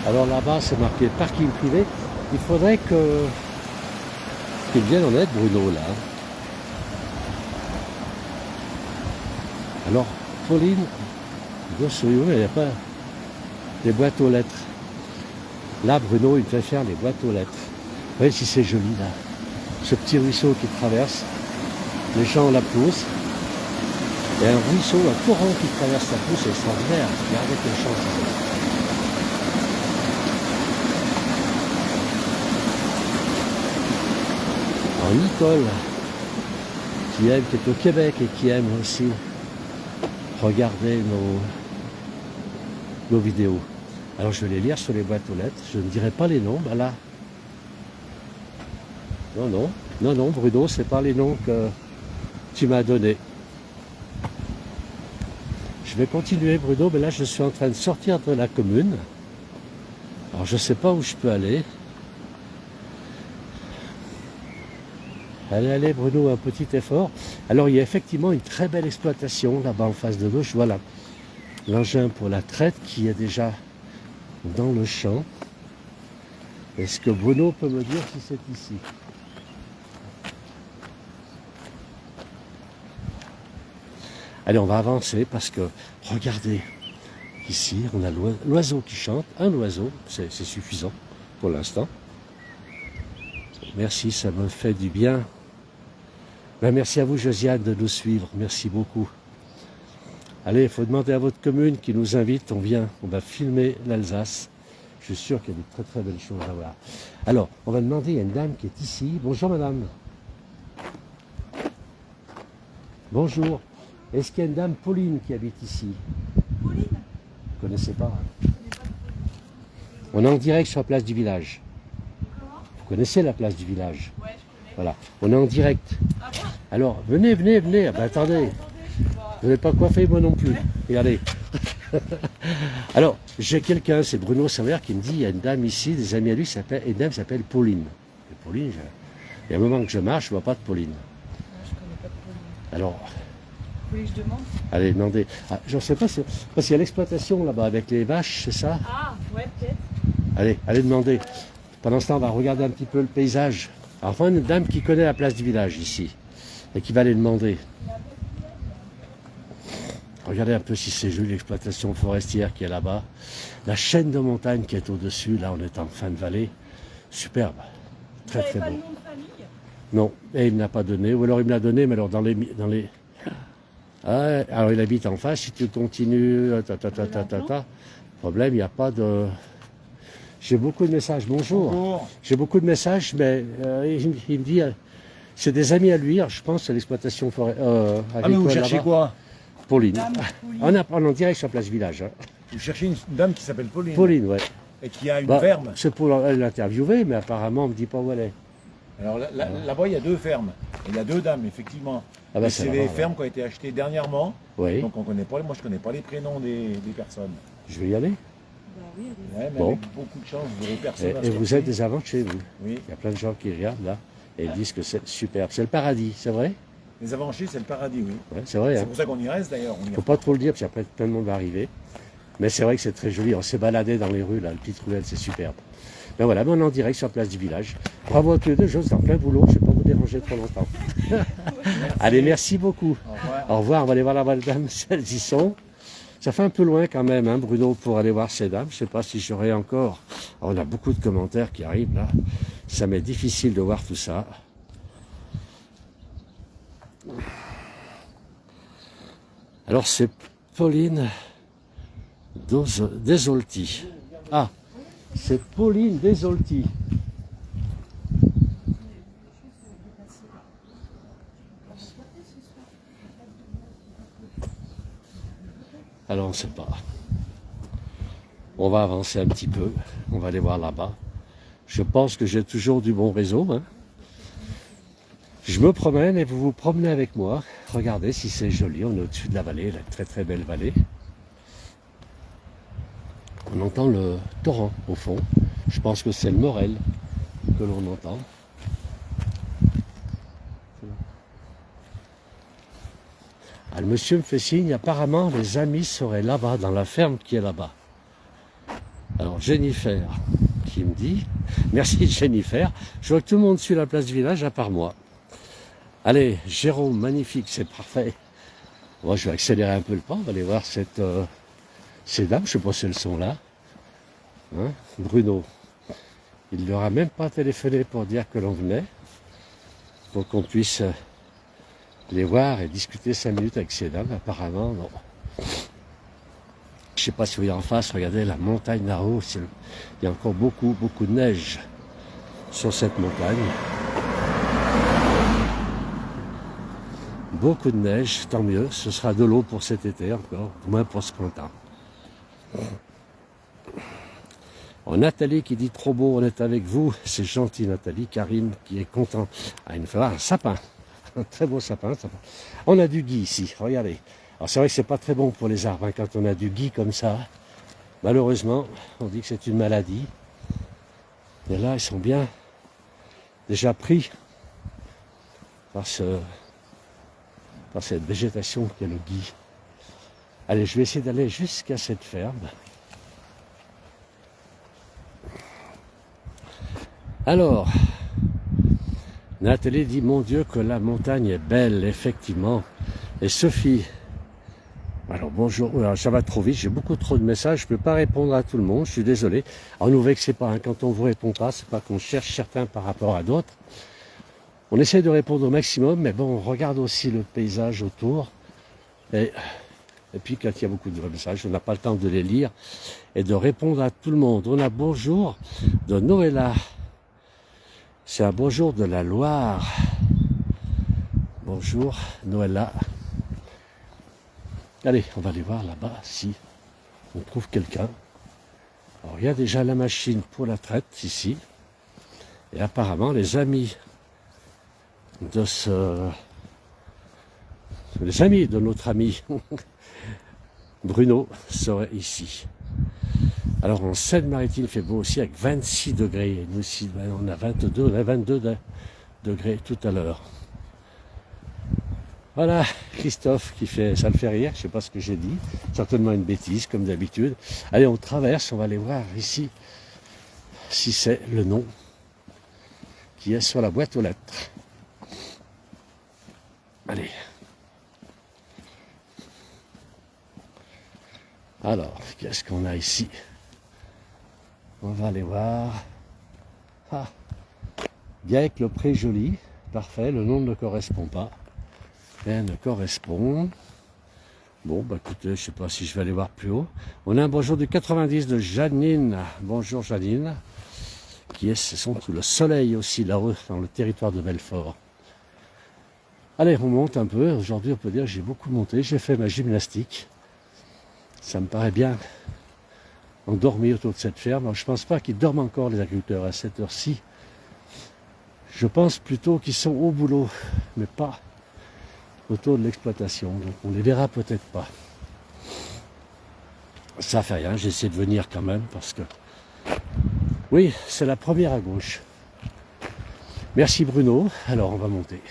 Alors là-bas, c'est marqué parking privé. Il faudrait qu'il vienne en aide, Bruno, là. Alors, Pauline, il n'y a pas des boîtes aux lettres. Là, Bruno, il préfère les boîtes aux lettres. Vous voyez si c'est joli, là. Ce petit ruisseau qui traverse. Les gens l'applaudissent. Et un ruisseau, un torrent qui traverse la pousse, c'est extraordinaire. Regardez quelle chance c'est. Alors Nicole, qui est au Québec et qui aime aussi regarder nos vidéos. Alors je vais les lire sur les boîtes aux lettres. Je ne dirai pas les noms. Ben là. Non, Bruno, c'est pas les noms que tu m'as donnés. Je vais continuer, Bruno, mais là je suis en train de sortir de la commune. Alors je ne sais pas où je peux aller. Allez, Bruno, un petit effort. Alors il y a effectivement une très belle exploitation là-bas en face de gauche. Voilà l'engin pour la traite qui est déjà dans le champ. Est-ce que Bruno peut me dire si c'est ici? Allez, on va avancer parce que, regardez, ici, on a l'oiseau qui chante. Un oiseau, c'est suffisant pour l'instant. Merci, ça me fait du bien. Ben, merci à vous, Josiane, de nous suivre. Merci beaucoup. Allez, il faut demander à votre commune qui nous invite. On va filmer l'Alsace. Je suis sûr qu'il y a de très très belles choses à voir. Alors, on va demander, il y a une dame qui est ici. Bonjour, madame. Bonjour. Est-ce qu'il y a une dame Pauline qui habite ici? Pauline? Vous ne connaissez pas, hein? On est en direct sur la place du village. Comment? Vous connaissez la place du village? Ouais, je connais. Voilà, on est en direct. Ah bon? Alors, venez. Ah, ben, attendez. Vous n'avez pas coiffé, moi non plus. Regardez. Alors, j'ai quelqu'un, c'est Bruno Savoyard, qui me dit, il y a une dame ici, des amis à lui, une dame s'appelle Pauline. Et Pauline, il y a un moment que je marche, je ne vois pas de Pauline. Non, je ne connais pas de Pauline. Alors... Vous voulez que je demande? Allez, demandez. Ah, je ne sais pas, parce qu'il y a l'exploitation là-bas avec les vaches, c'est ça? Ah, ouais, peut-être. Allez demander. Pendant ce temps, on va regarder un petit peu le paysage. Alors, enfin, une dame qui connaît la place du village ici, et qui va aller demander. Regardez un peu si c'est joli, l'exploitation forestière qui est là-bas. La chaîne de montagne qui est au-dessus, là on est en fin de vallée. Superbe, Vous très n'avez très pas beau. de nom de famille? Non, et il ne l'a pas donné, ou alors il me l'a donné, mais alors dans les... Ah, alors il habite en face, si tu continues, problème, il n'y a pas de... J'ai beaucoup de messages, bonjour. Bonjour. J'ai beaucoup de messages, mais il me dit, c'est des amis à lui, alors je pense à l'exploitation agricole. Ah mais vous cherchez là-bas. quoi? Pauline. Dame, Pauline. On est en direct sur Place Village. Hein. Vous cherchez une dame qui s'appelle Pauline. Pauline, ouais. Et qui a une Bah, ferme. c'est pour l'interviewer, mais apparemment on me dit pas où elle est. Alors là-bas, il y a 2 fermes. Et il y a 2 dames, effectivement. Ah bah, Et c'est c'est marrant, des ouais. fermes qui ont été achetées dernièrement. Oui, Donc on connaît pas, moi je connais pas les prénoms des personnes. je vais y aller. Bah oui, allez-y. Ouais, mais Bon. avec beaucoup de chance, vous aurez personne à Et vous chercher. êtes des avant de chez vous. Oui. Il y a plein de gens qui regardent là et ils disent que c'est superbe. C'est le paradis, c'est vrai? Les Avanchés, c'est le paradis, oui. Ouais, c'est vrai. C'est Hein. pour ça qu'on y reste d'ailleurs. On y Faut pas trop le dire, parce qu'après plein de monde va arriver. Mais c'est vrai que c'est très joli. On s'est baladé dans les rues, là, le petite ruelle, c'est superbe. Ben voilà, on est en direct sur Place du Village. Bravo à tous les deux, je suis en plein boulot, je ne vais pas vous déranger trop longtemps. Allez, merci beaucoup. Au revoir. Au revoir, on va aller voir la dame, elles y sont. Ça fait un peu loin quand même, hein, Bruno, pour aller voir ces dames. Je ne sais pas si j'aurai encore. On a beaucoup de commentaires qui arrivent là. Ça m'est difficile de voir tout ça. Alors c'est Pauline Desolti. Ah, c'est Pauline Desolti. Alors on ne sait pas. On va avancer un petit peu. On va aller voir là-bas. Je pense que j'ai toujours du bon réseau. Hein. Je me promène et vous vous promenez avec moi. Regardez si c'est joli. On est au-dessus de la vallée, la très très belle vallée. On entend le torrent au fond. Je pense que c'est le Morel que l'on entend. Ah, le monsieur me fait signe, apparemment les amis seraient là-bas, dans la ferme qui est là-bas. Alors Jennifer qui me dit, merci Jennifer, je vois que tout le monde suit la place du village à part moi. Allez, Jérôme, magnifique, c'est parfait. Moi je vais accélérer un peu le pas, on va aller voir ces dames, je ne sais pas si elles sont là. Hein, Bruno, il ne leur a même pas téléphoné pour dire que l'on venait, pour qu'on puisse les voir et discuter 5 minutes avec ces dames, apparemment non. Je ne sais pas si vous voyez en face, regardez la montagne là-haut, il y a encore beaucoup de neige sur cette montagne. Beaucoup de neige, tant mieux, ce sera de l'eau pour cet été encore, au moins pour ce printemps. Oh, Nathalie qui dit trop beau, on est avec vous, c'est gentil Nathalie, Karine qui est content. Ah, il nous fait voir un sapin, un très beau sapin. On a du gui ici, regardez. Alors c'est vrai que c'est pas très bon pour les arbres, hein, quand on a du gui comme ça. Malheureusement, on dit que c'est une maladie. Et là, ils sont bien déjà pris par cette végétation qui est le gui. Allez, je vais essayer d'aller jusqu'à cette ferme. Alors, Nathalie dit, mon Dieu, que la montagne est belle, effectivement. Et Sophie, alors bonjour, alors, ça va trop vite, j'ai beaucoup trop de messages, je ne peux pas répondre à tout le monde, je suis désolé. Alors ne vous vexez pas, hein, quand on ne vous répond pas, c'est pas qu'on cherche certains par rapport à d'autres. On essaie de répondre au maximum, mais bon, on regarde aussi le paysage autour. Et puis quand il y a beaucoup de messages, on n'a pas le temps de les lire et de répondre à tout le monde. On a bonjour de Noëlla. C'est un bonjour de la Loire. Bonjour Noëlla. Allez, on va aller voir là-bas si on trouve quelqu'un. Alors il y a déjà la machine pour la traite ici. Et apparemment les amis de notre ami Bruno seraient ici. Alors en Seine-Maritime, il fait beau aussi avec 26 degrés. Nous ici, on a 22, on a 22 degrés tout à l'heure. Voilà, Christophe qui fait, ça le fait rire, je ne sais pas ce que j'ai dit, certainement une bêtise comme d'habitude. Allez, on traverse, on va aller voir ici si c'est le nom qui est sur la boîte aux lettres. Allez. Alors, qu'est-ce qu'on a ici? On va aller voir. Ah, Gaec le Pré joli. Parfait, le nom ne correspond pas. Rien ne correspond. Bon, bah écoutez, je ne sais pas si je vais aller voir plus haut. On a un bonjour du 90 de Janine. Bonjour Janine. Ce sont sous le soleil aussi là-haut, dans le territoire de Belfort. Allez, on monte un peu. Aujourd'hui, on peut dire que j'ai beaucoup monté. J'ai fait ma gymnastique. Ça me paraît bien endormi autour de cette ferme. Alors, je ne pense pas qu'ils dorment encore, les agriculteurs, à cette heure-ci. Je pense plutôt qu'ils sont au boulot, mais pas autour de l'exploitation. Donc, on ne les verra peut-être pas. Ça fait rien, j'essaie de venir quand même, parce que... Oui, c'est la première à gauche. Merci Bruno. Alors, on va monter.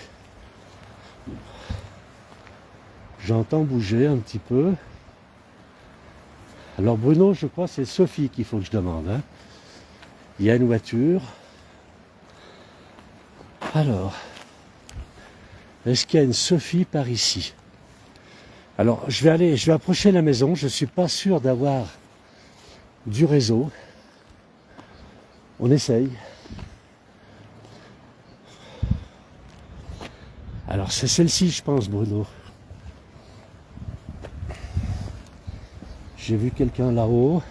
J'entends bouger un petit peu. Alors Bruno, je crois c'est Sophie qu'il faut que je demande. Hein. Il y a une voiture. Alors, est-ce qu'il y a une Sophie par ici? Alors, je vais approcher la maison. Je ne suis pas sûr d'avoir du réseau. On essaye. Alors, c'est celle-ci, je pense, Bruno. J'ai vu quelqu'un là-haut.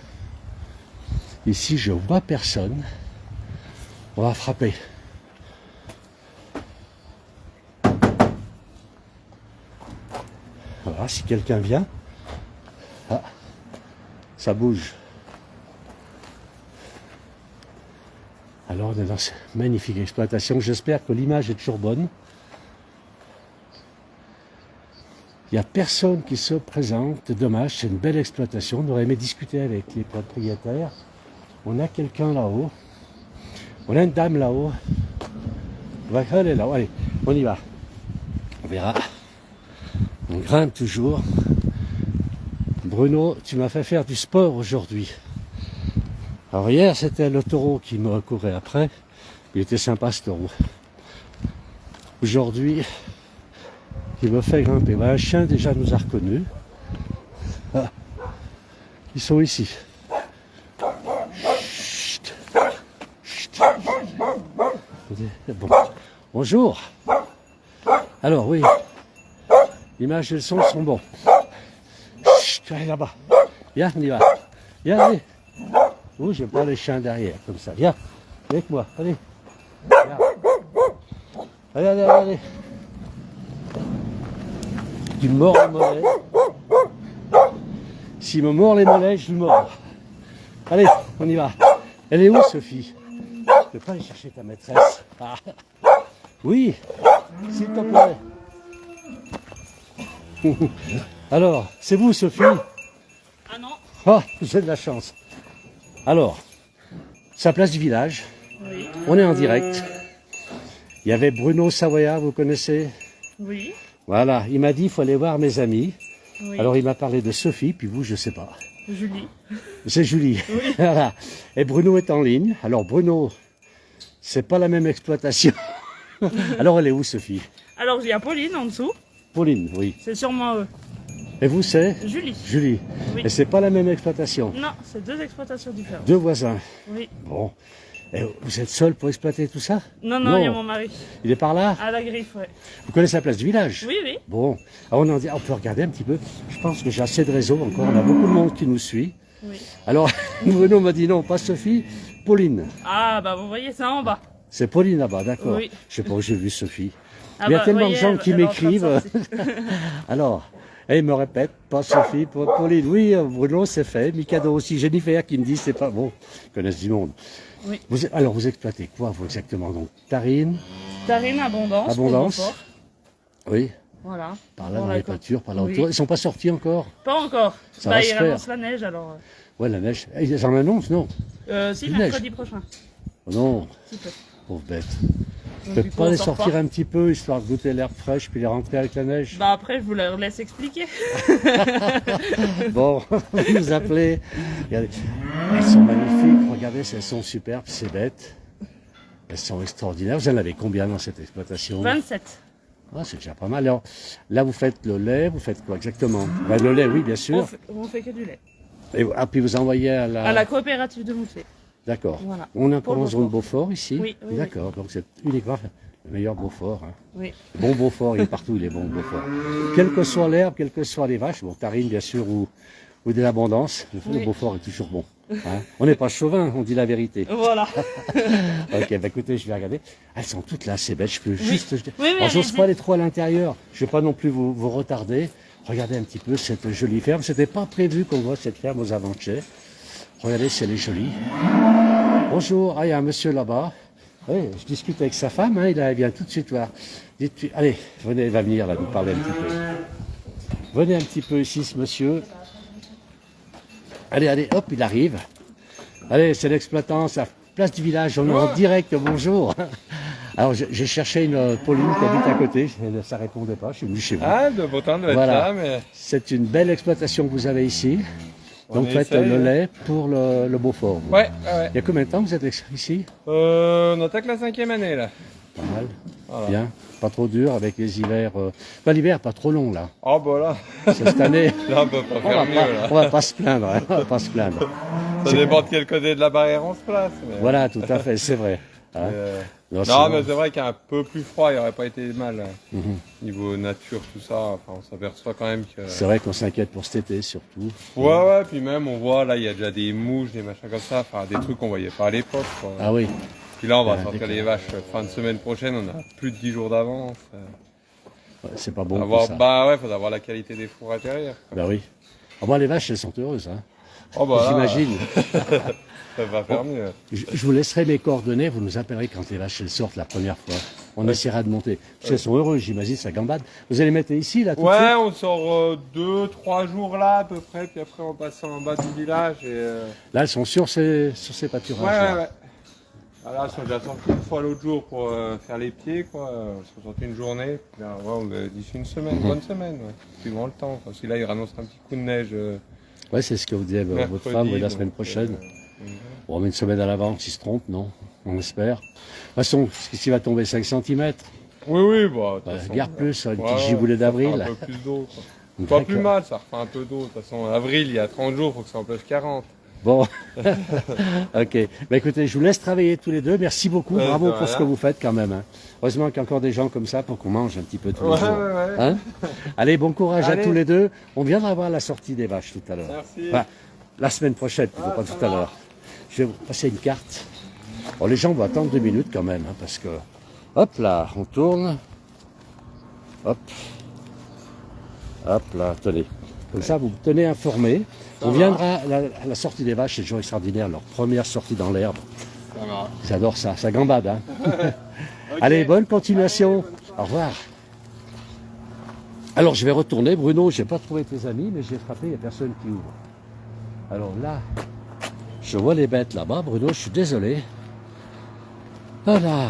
Ici, je vois personne. On va frapper. Voilà, si quelqu'un vient. Ah, ça bouge. Alors, on est dans cette magnifique exploitation. J'espère que l'image est toujours bonne. Il n'y a personne qui se présente. C'est dommage, c'est une belle exploitation. On aurait aimé discuter avec les propriétaires. On a quelqu'un là-haut. On a une dame là-haut. Elle est là-haut. Allez, on y va. On verra. On grimpe toujours. Bruno, tu m'as fait faire du sport aujourd'hui. Alors hier, c'était le taureau qui me courait après. Il était sympa ce taureau. Aujourd'hui, il me fait grimper. Voilà, un chien déjà nous a reconnus. Ah, ils sont ici. Chut. Chut. Bon. Bonjour. Alors oui, l'image et le son sont bons. Chut, allez là-bas. Viens, on y va. Viens, allez. Oh, je prends les chiens derrière, comme ça. Viens, avec moi, allez. Viens. Allez, allez, allez. Tu me mords les mollets. S'il me mord les mollets, je lui mords. Allez, on y va. Elle est où, Sophie? Je ne peux pas aller chercher ta maîtresse. Ah. Oui, s'il te plaît. Alors, c'est vous, Sophie? Ah non. Ah, j'ai de la chance. Alors, c'est la place du village. Oui. On est en direct. Il y avait Bruno Savoyard, vous connaissez? Oui. Voilà, il m'a dit il faut aller voir mes amis. Oui. Alors il m'a parlé de Sophie, puis vous, je sais pas. Julie. C'est Julie. Oui. Voilà. Et Bruno est en ligne. Alors Bruno, c'est pas la même exploitation. Alors elle est où, Sophie? Alors il y a Pauline en dessous. Pauline, oui. C'est sûrement eux. Et vous, c'est? Julie. Julie. Oui. Et c'est pas la même exploitation. Non, c'est deux exploitations différentes. Deux voisins. Oui. Bon. Et vous êtes seul pour exploiter tout ça? Non, non, il y a mon mari. Il est par là? À la griffe, ouais. Vous connaissez la place du village? Oui, oui. Bon. Alors on peut regarder un petit peu. Je pense que j'ai assez de réseau encore. On a beaucoup de monde qui nous suit. Oui. Alors, Bruno m'a dit non, pas Sophie, Pauline. Ah, bah vous voyez ça en bas. C'est Pauline là-bas, d'accord. Oui. Je sais pas où j'ai vu Sophie. Ah Il y a bah, tellement voyez, de gens qui elle est en train de m'écrivent. sortir. Alors, et il me répète, pas Sophie, Pauline. Oui, Bruno, c'est fait. Mikado aussi. Jennifer qui me dit c'est pas bon. Ils connaissent du monde. Oui. Alors, vous exploitez quoi, vous, exactement? Donc, Tarine, Tarine, abondance. Abondance. Pour Montfort. Oui, Voilà. par là, Pour dans la les toitures, par là Oui. autour. Ils sont pas sortis encore? Pas encore. Ça va se ils faire. annoncent la neige alors. Ouais, la neige. Ils en annoncent, non? Si, Une mercredi prochain. Oh non, Petit peu. pauvre bête. Donc, Peut du coup, pas on les sort sortir pas. un petit peu, histoire de goûter l'air fraîche, puis les rentrer avec la neige? Bah après, je vous leur laisse expliquer. Bon, vous nous appelez. Regardez. Elles sont magnifiques, regardez, elles sont superbes, c'est bête. Elles sont extraordinaires. Vous en avez combien dans cette exploitation? 27. Ah, c'est déjà pas mal. Alors, là, vous faites le lait, vous faites quoi exactement? Ben, le lait, oui, bien sûr. On fait que du lait. Puis vous envoyez à À la coopérative de Mouflé. D'accord. Voilà. On est Pour encore en le zone Beaufort ici. Oui, oui, D'accord. Donc c'est uniquement le meilleur Beaufort. Hein. Oui. Bon Beaufort, il est partout, il est bon Beaufort. Quelle que soit l'herbe, quelles que soient les vaches, bon, Tarine bien sûr ou de l'abondance, le Oui. Beaufort est toujours bon. Hein. On n'est pas chauvin, on dit la vérité. Voilà. Ok, bah écoutez, je vais regarder. Elles sont toutes là, c'est belles. Je peux juste. Oui, Alors, j'ose allez-y. pas aller trop à l'intérieur. Je ne vais pas non plus vous retarder. Regardez un petit peu cette jolie ferme. C'était pas prévu qu'on voit cette ferme aux Avanchais. Regardez si elle est jolie. Bonjour, il y a un monsieur là-bas. Oui, je discute avec sa femme, hein, il vient tout de suite voir. Allez, venez, il va venir là nous parler un petit peu. Venez un petit peu ici, ce monsieur. Allez, allez, hop, il arrive. Allez, c'est l'exploitant, c'est la place du village, on est en direct, bonjour. Alors, j'ai cherché une Pauline qui habite à côté, ça répondait pas, je suis venu chez vous. Ah, de beau temps de être Voilà. là, mais C'est une belle exploitation que vous avez ici. Donc, vous faites essaye, le hein. lait pour le Beaufort. vous. Ouais, ouais. Il y a combien de temps que vous êtes ici? On attaque la 5e année, là. Pas mal. Voilà. Bien. Pas trop dur avec les hivers. L'hiver, pas trop long là. Oh, bah là, C'est cette année. là, on peut pas faire mieux, là. On va pas se plaindre. Hein, on va pas se plaindre. Ça dépend de quel côté de la barrière on se place. Mais... Voilà, tout à fait, c'est vrai. Hein. Non, Non, c'est mais bon. c'est vrai qu'un peu plus froid, il aurait pas été mal. Hein. Mhm. Niveau nature, tout ça, enfin, on s'aperçoit quand même que... C'est vrai qu'on s'inquiète pour cet été surtout. Ouais, ouais, puis même, on voit, là, il y a déjà des mouches, des machins comme ça, enfin, des trucs qu'on voyait pas à l'époque, quoi. Ah oui. Puis là, on va Ah, sortir d'accord. les vaches fin de semaine prochaine, on a plus de 10 jours d'avance. Ouais, c'est pas bon pour Avoir, ça. bah ouais, faut avoir la qualité des fours intérieurs. Bah oui. Ah bon, les vaches, elles sont heureuses. Hein. Oh, bah là, J'imagine. ça va faire mieux. Je vous laisserai mes coordonnées, vous nous appellerez quand les vaches elles sortent la première fois. On essaiera de monter. Parce qu'elles sont heureuses, j'imagine, ça gambade. Vous allez mettre ici, là, tout de Ouais, suite on sort 2-3 jours là à peu près, puis après on passe en bas du village et... Là, elles sont sur ces pâturages. Ouais, ouais, ouais. Voilà, ils sont déjà sortis une fois l'autre jour pour faire les pieds, quoi. Ils sont sortis une journée, puis là, ouais, d'ici une semaine, bonne semaine, ouais. Suivant le temps, quoi. Si là, il annonce un petit coup de neige Ouais, c'est ce que vous disait votre mercredi, femme oui, la donc, semaine prochaine. mhm. On met une semaine à l'avance, il se trompe, non? On espère. De toute façon, s'il va tomber 5 cm, Oui, oui, bah, de toute façon, garde plus, une ouais, petite giboulet ça fera d'avril. un peu plus d'eau, quoi. D'accord. Pas plus mal, ça refait un peu d'eau. De toute façon, avril, il y a 30 jours, faut que ça en pleuve 40. Bon, ok. Bah, écoutez, je vous laisse travailler tous les deux. Merci beaucoup, Ouais, bravo de pour ce rien. que vous faites quand même. Hein. Heureusement qu'il y a encore des gens comme ça pour qu'on mange un petit peu tous les Ouais, jours. ouais, ouais. Hein Allez, bon courage à Allez. tous les deux. On viendra voir la sortie des vaches tout à l'heure. Merci. Enfin, la semaine prochaine, plutôt, pas tout à l'heure. Je vais vous passer une carte. Bon, les gens vont attendre 2 minutes quand même, hein, parce que... Hop là, on tourne. Hop. Hop là, tenez. Comme ça, vous me tenez informé. On viendra à la sortie des vaches, c'est toujours extraordinaire, leur première sortie dans l'herbe. Ça va. J'adore ça, ça gambade. Hein. Allez, bonne continuation. Au revoir. Alors, je vais retourner. Bruno, je n'ai pas trouvé tes amis, mais j'ai frappé, il n'y a personne qui ouvre. Alors là, je vois les bêtes là-bas. Bruno, je suis désolé. Voilà.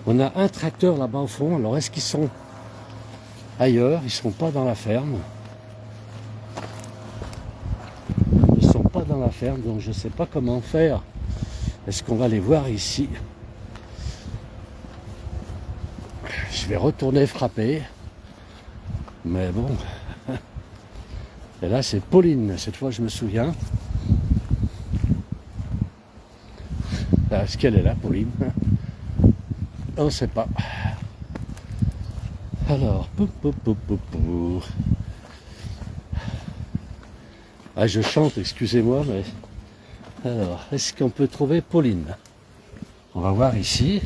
On a un tracteur là-bas au fond. Alors, est-ce qu'ils sont ailleurs? Ils ne sont pas dans la ferme. Ils ne sont pas dans la ferme, donc je ne sais pas comment faire. Est-ce qu'on va les voir ici? Je vais retourner frapper. Mais bon. Et là, c'est Pauline. Cette fois, je me souviens. Est-ce qu'elle est là, Pauline? On ne sait pas. Alors, Ah, je chante, excusez-moi, mais... Alors, est-ce qu'on peut trouver Pauline? On va voir ici.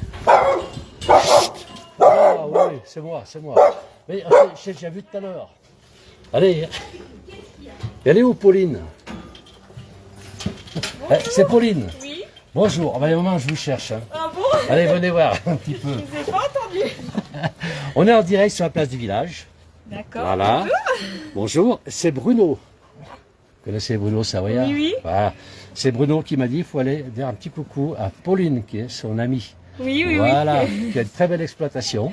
Chut. Ah oui, c'est moi, c'est moi. Mais j'ai déjà vu tout à l'heure. Allez, elle est où, Pauline? C'est Pauline. Oui. Bonjour, ah ben, il y a un moment, je vous cherche. Hein. Ah bon? Allez, venez voir un petit peu. Je vous ai pas entendu. On est en direct sur la place du village. D'accord. Voilà. Bonjour, c'est Bruno. Vous connaissez Bruno Savoyard? Oui, oui. Voilà. C'est Bruno qui m'a dit qu'il faut aller dire un petit coucou à Pauline, qui est son amie. Oui, oui, Voilà, oui. qui a une très belle exploitation.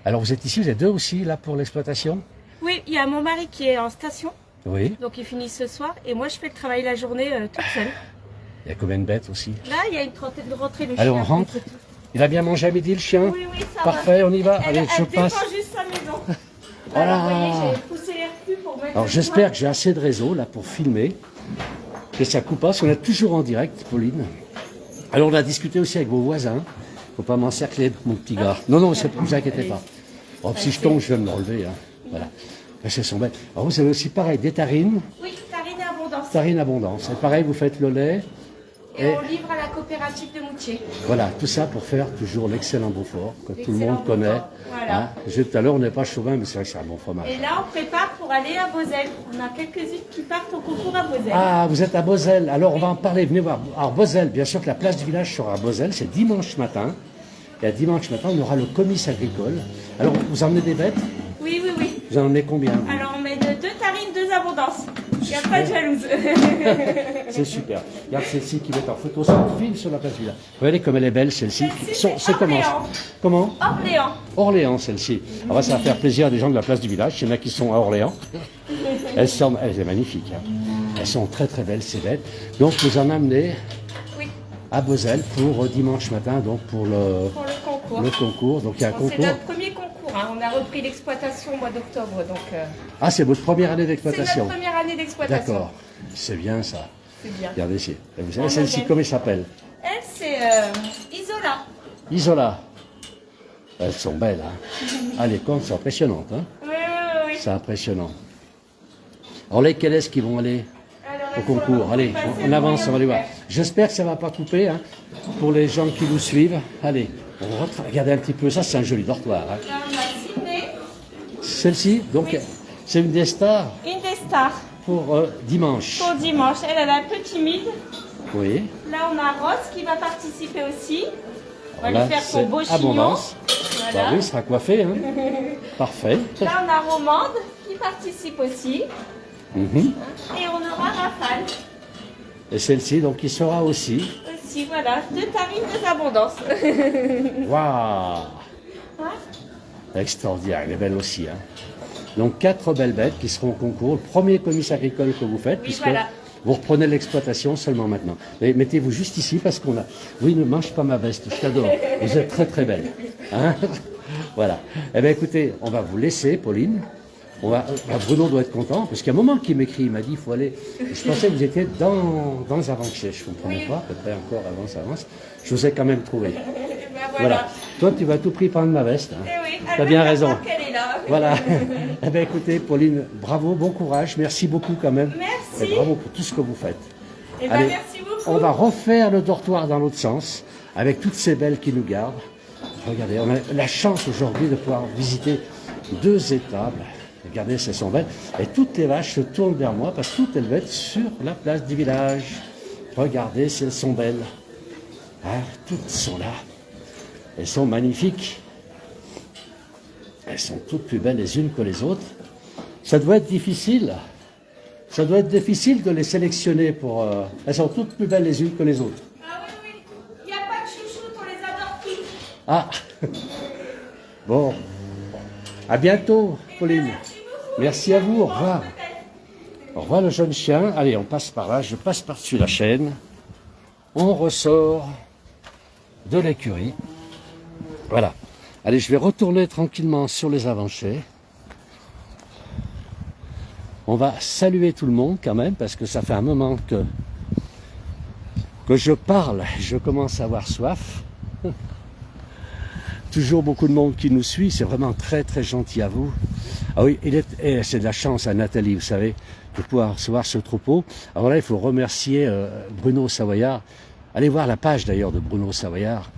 Alors vous êtes ici, vous êtes deux aussi là pour l'exploitation? Oui, il y a mon mari qui est en station, Oui. donc il finit ce soir, et moi je fais le travail la journée toute seule. Il y a combien de bêtes aussi? Là, il y a une trentaine de rentrées de Allez, chiens. on rentre. Il a bien mangé à midi le chien? Oui, oui, ça Parfait, on y va. va. Elle, Allez, je elle passe. défend juste sa maison. Voilà. Alors, vous voyez, j'ai poussé les refus pour mettre Alors j'espère que j'ai assez de réseau là pour filmer, que ça coupe pas, parce qu'on est toujours en direct, Pauline. Alors on a discuté aussi avec vos voisins. Faut pas m'encercler, mon petit gars. Non, non, ne vous inquiétez pas. Oh, si je tombe, je vais me relever. Hein. Voilà. Elles sont belles. Alors vous avez aussi pareil, des tarines. Oui, tarine abondance. Tarine abondance. Et pareil, vous faites le lait. Et on livre à la coopérative de Moutier. Voilà, tout ça pour faire toujours l'excellent Beaufort, que tout le monde connaît. Beaufort, voilà. Hein. Tout à l'heure, on n'est pas chauvin, mais c'est vrai que c'est un bon fromage. Et là, on prépare pour aller à Beauzelle. On a quelques-unes qui partent au concours à Beauzelle. Ah, vous êtes à Beauzelle. Alors, on va en parler. Venez voir. Alors, Beauzelle, bien sûr que la place du village sera à Beauzelle. C'est dimanche matin. Et à dimanche matin, on aura le comice agricole. Alors, vous emmenez des bêtes? Oui, oui, oui. Vous en emmenez combien? Alors, on met de 2 tarines, 2 abondances. Il n'y a pas de jalouse. C'est super. Regarde celle-ci qui va être en photo sans fil sur la place du village. Regardez comme elle est belle, celle-ci. Celle-ci, c'est Orléans. Comment? Orléans. Orléans, celle-ci. Alors, ça va faire plaisir à des gens de la place du village. Il y en a qui sont à Orléans. Elles sont magnifiques. Hein. Elles sont très très belles, ces bêtes. Donc, vous en amenez Oui, à Beauzelle pour dimanche matin, donc pour le pour le concours. concours. Donc, il y a un Bon, c'est concours. notre premier concours. Hein. On a repris l'exploitation au mois d'octobre. Donc, Ah, c'est votre première année c'est d'exploitation. notre première année d'exploitation. D'accord. C'est bien ça. C'est bien. Regardez ici. Et vous savez, Un celle-ci, modèle. comment elle s'appelle? Elle, c'est Isola. Isola. Elles sont belles. Hein. Ah, les comptes sont impressionnantes. Hein. Oui, oui, oui, oui. C'est impressionnant. Alors, lesquelles est-ce qui vont aller Alors, au il faut concours? Allez, passer on le avance, on va aller voir. moyen J'espère que ça ne va pas couper hein, pour les gens qui nous suivent. Allez, on va regarder un petit peu. Ça, c'est un joli dortoir. Hein. Là, on a Sydney, Celle-ci, donc, Oui. c'est une des stars une des stars pour dimanche. pour dimanche. Elle est un peu timide. Oui. Là, on a Rose qui va participer aussi. On va Là, lui faire son c'est beau chignon. abondance. Voilà. Bah oui, il sera coiffé. Hein. Parfait. Là, on a Romande qui participe aussi. Mhm. Et on aura Rafale Et celle-ci, donc, qui sera aussi. aussi. Voilà, 2 tarines, 2 abondances. Waouh! Ouais. Extraordinaire, elle est belle aussi. Hein. Donc 4 belles bêtes qui seront au concours. Le premier comice agricole que vous faites, Oui, puisque voilà. vous reprenez l'exploitation seulement maintenant. Mais mettez-vous juste ici parce qu'on a... Oui, ne mange pas ma veste, je t'adore. Vous êtes très très belle. Hein. Voilà. Eh bien écoutez, on va vous laisser, Pauline. Bruno doit être content, parce qu'il y a un moment qu'il m'écrit, il m'a dit il faut aller. Je pensais que vous étiez dans Avanchet, je ne comprenais pas, à peu près encore avant ça avance. Je vous ai quand même trouvé. Ben Voilà. Toi, tu vas à tout prix prendre ma veste. Hein. Eh oui, T'as bien raison. qu'elle est là. Voilà. Eh bien, écoutez, Pauline, bravo, bon courage. Merci beaucoup quand même. Merci. Et bravo pour tout ce que vous faites. Eh ben, Allez, merci beaucoup. on va refaire le dortoir dans l'autre sens, avec toutes ces belles qui nous gardent. Regardez, on a la chance aujourd'hui de pouvoir visiter 2 étables. Regardez, elles sont belles. Et toutes les vaches se tournent vers moi parce que toutes elles vont être sur la place du village. Regardez si elles sont belles. Hein, toutes sont là. Elles sont magnifiques. Elles sont toutes plus belles les unes que les autres. Ça doit être difficile. Ça doit être difficile de les sélectionner pour... Elles sont toutes plus belles les unes que les autres. Ah oui, oui. Il n'y a pas de chouchoute, on les adore toutes. Ah. Bon. À bientôt, Pauline. Merci à vous. Au revoir. Au revoir le jeune chien. Allez, on passe par là. Je passe par-dessus la chaîne. On ressort de l'écurie. Voilà. Allez, je vais retourner tranquillement sur les Avanchets. On va saluer tout le monde quand même, parce que ça fait un moment que je parle. Je commence à avoir soif. Toujours beaucoup de monde qui nous suit. C'est vraiment très très gentil à vous. Ah oui, c'est de la chance à Nathalie, vous savez, de pouvoir recevoir ce troupeau. Alors là, il faut remercier Bruno Savoyard. Allez voir la page d'ailleurs de Bruno Savoyard.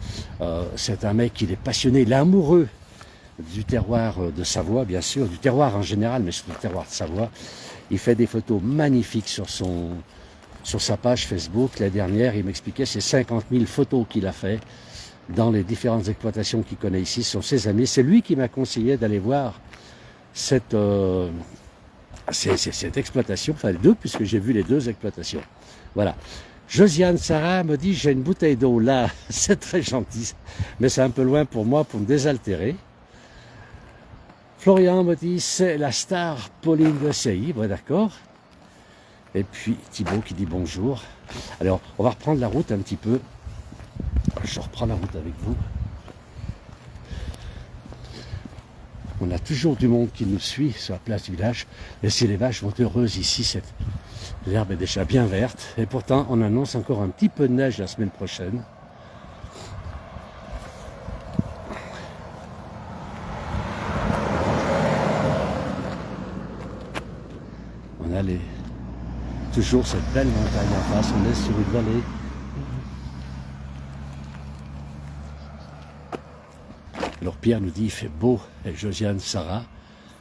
C'est un mec qui est passionné, il est amoureux du terroir de Savoie, bien sûr, du terroir en général, mais surtout du terroir de Savoie. Il fait des photos magnifiques sur sa page Facebook. La dernière, il m'expliquait, c'est 50 000 photos qu'il a fait dans les différentes exploitations qu'il connaît ici. Ce sont ses amis. C'est lui qui m'a conseillé d'aller voir cette exploitation, enfin les 2, puisque j'ai vu les 2 exploitations. Voilà. Josiane Sarah me dit, j'ai une bouteille d'eau là, c'est très gentil, mais c'est un peu loin pour moi pour me désaltérer. Florian me dit, c'est la star Pauline de CI, bon, d'accord. Et puis Thibaut qui dit bonjour. Alors, on va reprendre la route un petit peu. Je reprends la route avec vous. On a toujours du monde qui nous suit sur la place du village. Et si les vaches vont heureuses ici, l'herbe est déjà bien verte. Et pourtant, on annonce encore un petit peu de neige la semaine prochaine. On a toujours cette belle montagne en face. On est sur une vallée. Alors Pierre nous dit, il fait beau, et Josiane, Sarah.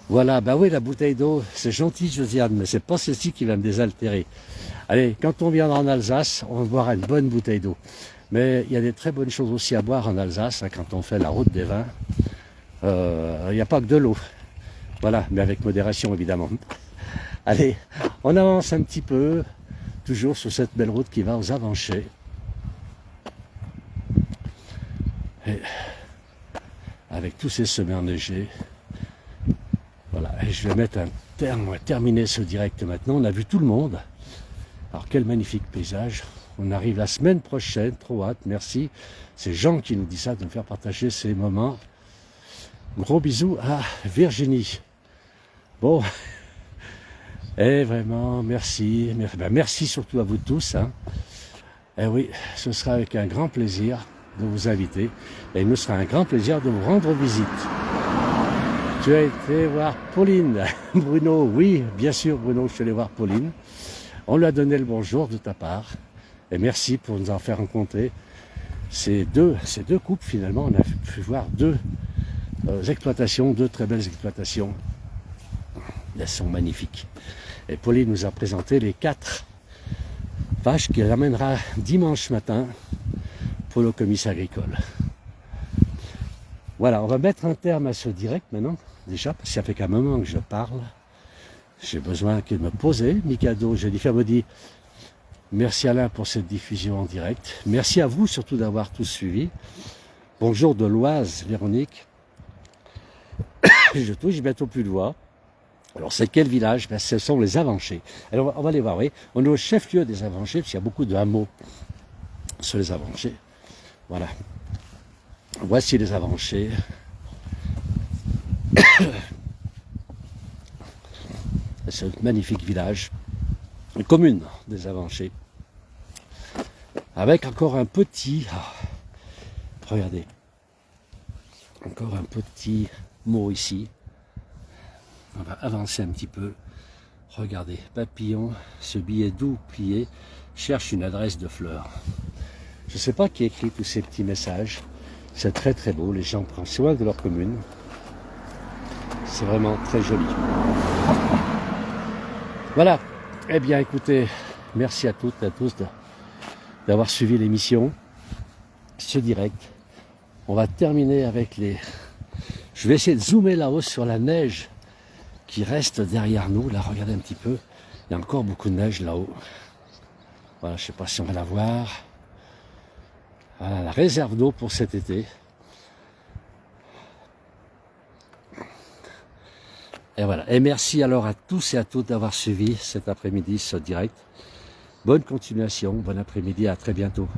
Voilà, bah oui, la bouteille d'eau, c'est gentil Josiane, mais c'est pas ceci qui va me désaltérer. Allez, quand on viendra en Alsace, on boira une bonne bouteille d'eau. Mais il y a des très bonnes choses aussi à boire en Alsace, hein, quand on fait la route des vins. Il n'y a pas que de l'eau. Voilà, mais avec modération évidemment. Allez, on avance un petit peu, toujours sur cette belle route qui va aux Avanchets. Et avec tous ces sommets enneigés. Voilà, et je vais mettre un terme, on va terminer ce direct maintenant. On a vu tout le monde. Alors quel magnifique paysage. On arrive la semaine prochaine, trop hâte, merci. C'est Jean qui nous dit ça, de nous faire partager ces moments. Gros bisous à Virginie. Bon, et vraiment, merci. Merci surtout à vous tous. Hein. Et oui, ce sera avec un grand plaisir de vous inviter. Et il nous sera un grand plaisir de vous rendre visite. Tu as été voir Pauline. Bruno, oui, bien sûr Bruno, je suis allé voir Pauline. On lui a donné le bonjour de ta part. Et merci pour nous en faire rencontrer ces deux couples finalement. On a pu voir deux exploitations, deux très belles exploitations. Elles sont magnifiques. Et Pauline nous a présenté les 4 vaches qu'elle amènera dimanche matin pour le comice agricole. Voilà, on va mettre un terme à ce direct maintenant, déjà, parce que ça fait qu'un moment que je parle. J'ai besoin qu'il me pose. Mikado, Jennifer me dit merci Alain pour cette diffusion en direct. Merci à vous surtout d'avoir tous suivi. Bonjour de l'Oise, Véronique. Je touche bientôt plus de voix. Alors c'est quel village? Ben, ce sont les Avanchets. Alors on va les voir, oui. On est au chef-lieu des Avanchets, parce qu'il y a beaucoup de hameaux sur les Avanchets. Voilà. Voici les Avanchets. Ce magnifique village, une commune des Avanchets, avec encore un petit, regardez, encore un petit mot ici. On va avancer un petit peu. Regardez, papillon, ce billet doux plié cherche une adresse de fleurs. Je ne sais pas qui écrit tous ces petits messages. C'est très très beau. Les gens prennent soin de leur commune. C'est vraiment très joli. Voilà. Eh bien, écoutez, merci à toutes et à tous d'avoir suivi l'émission, ce direct. On va terminer avec les... Je vais essayer de zoomer là-haut sur la neige qui reste derrière nous. Là, regardez un petit peu. Il y a encore beaucoup de neige là-haut. Voilà, je ne sais pas si on va la voir. Voilà, la réserve d'eau pour cet été. Et voilà. Et merci alors à tous et à toutes d'avoir suivi cet après-midi ce direct. Bonne continuation, bon après-midi, à très bientôt.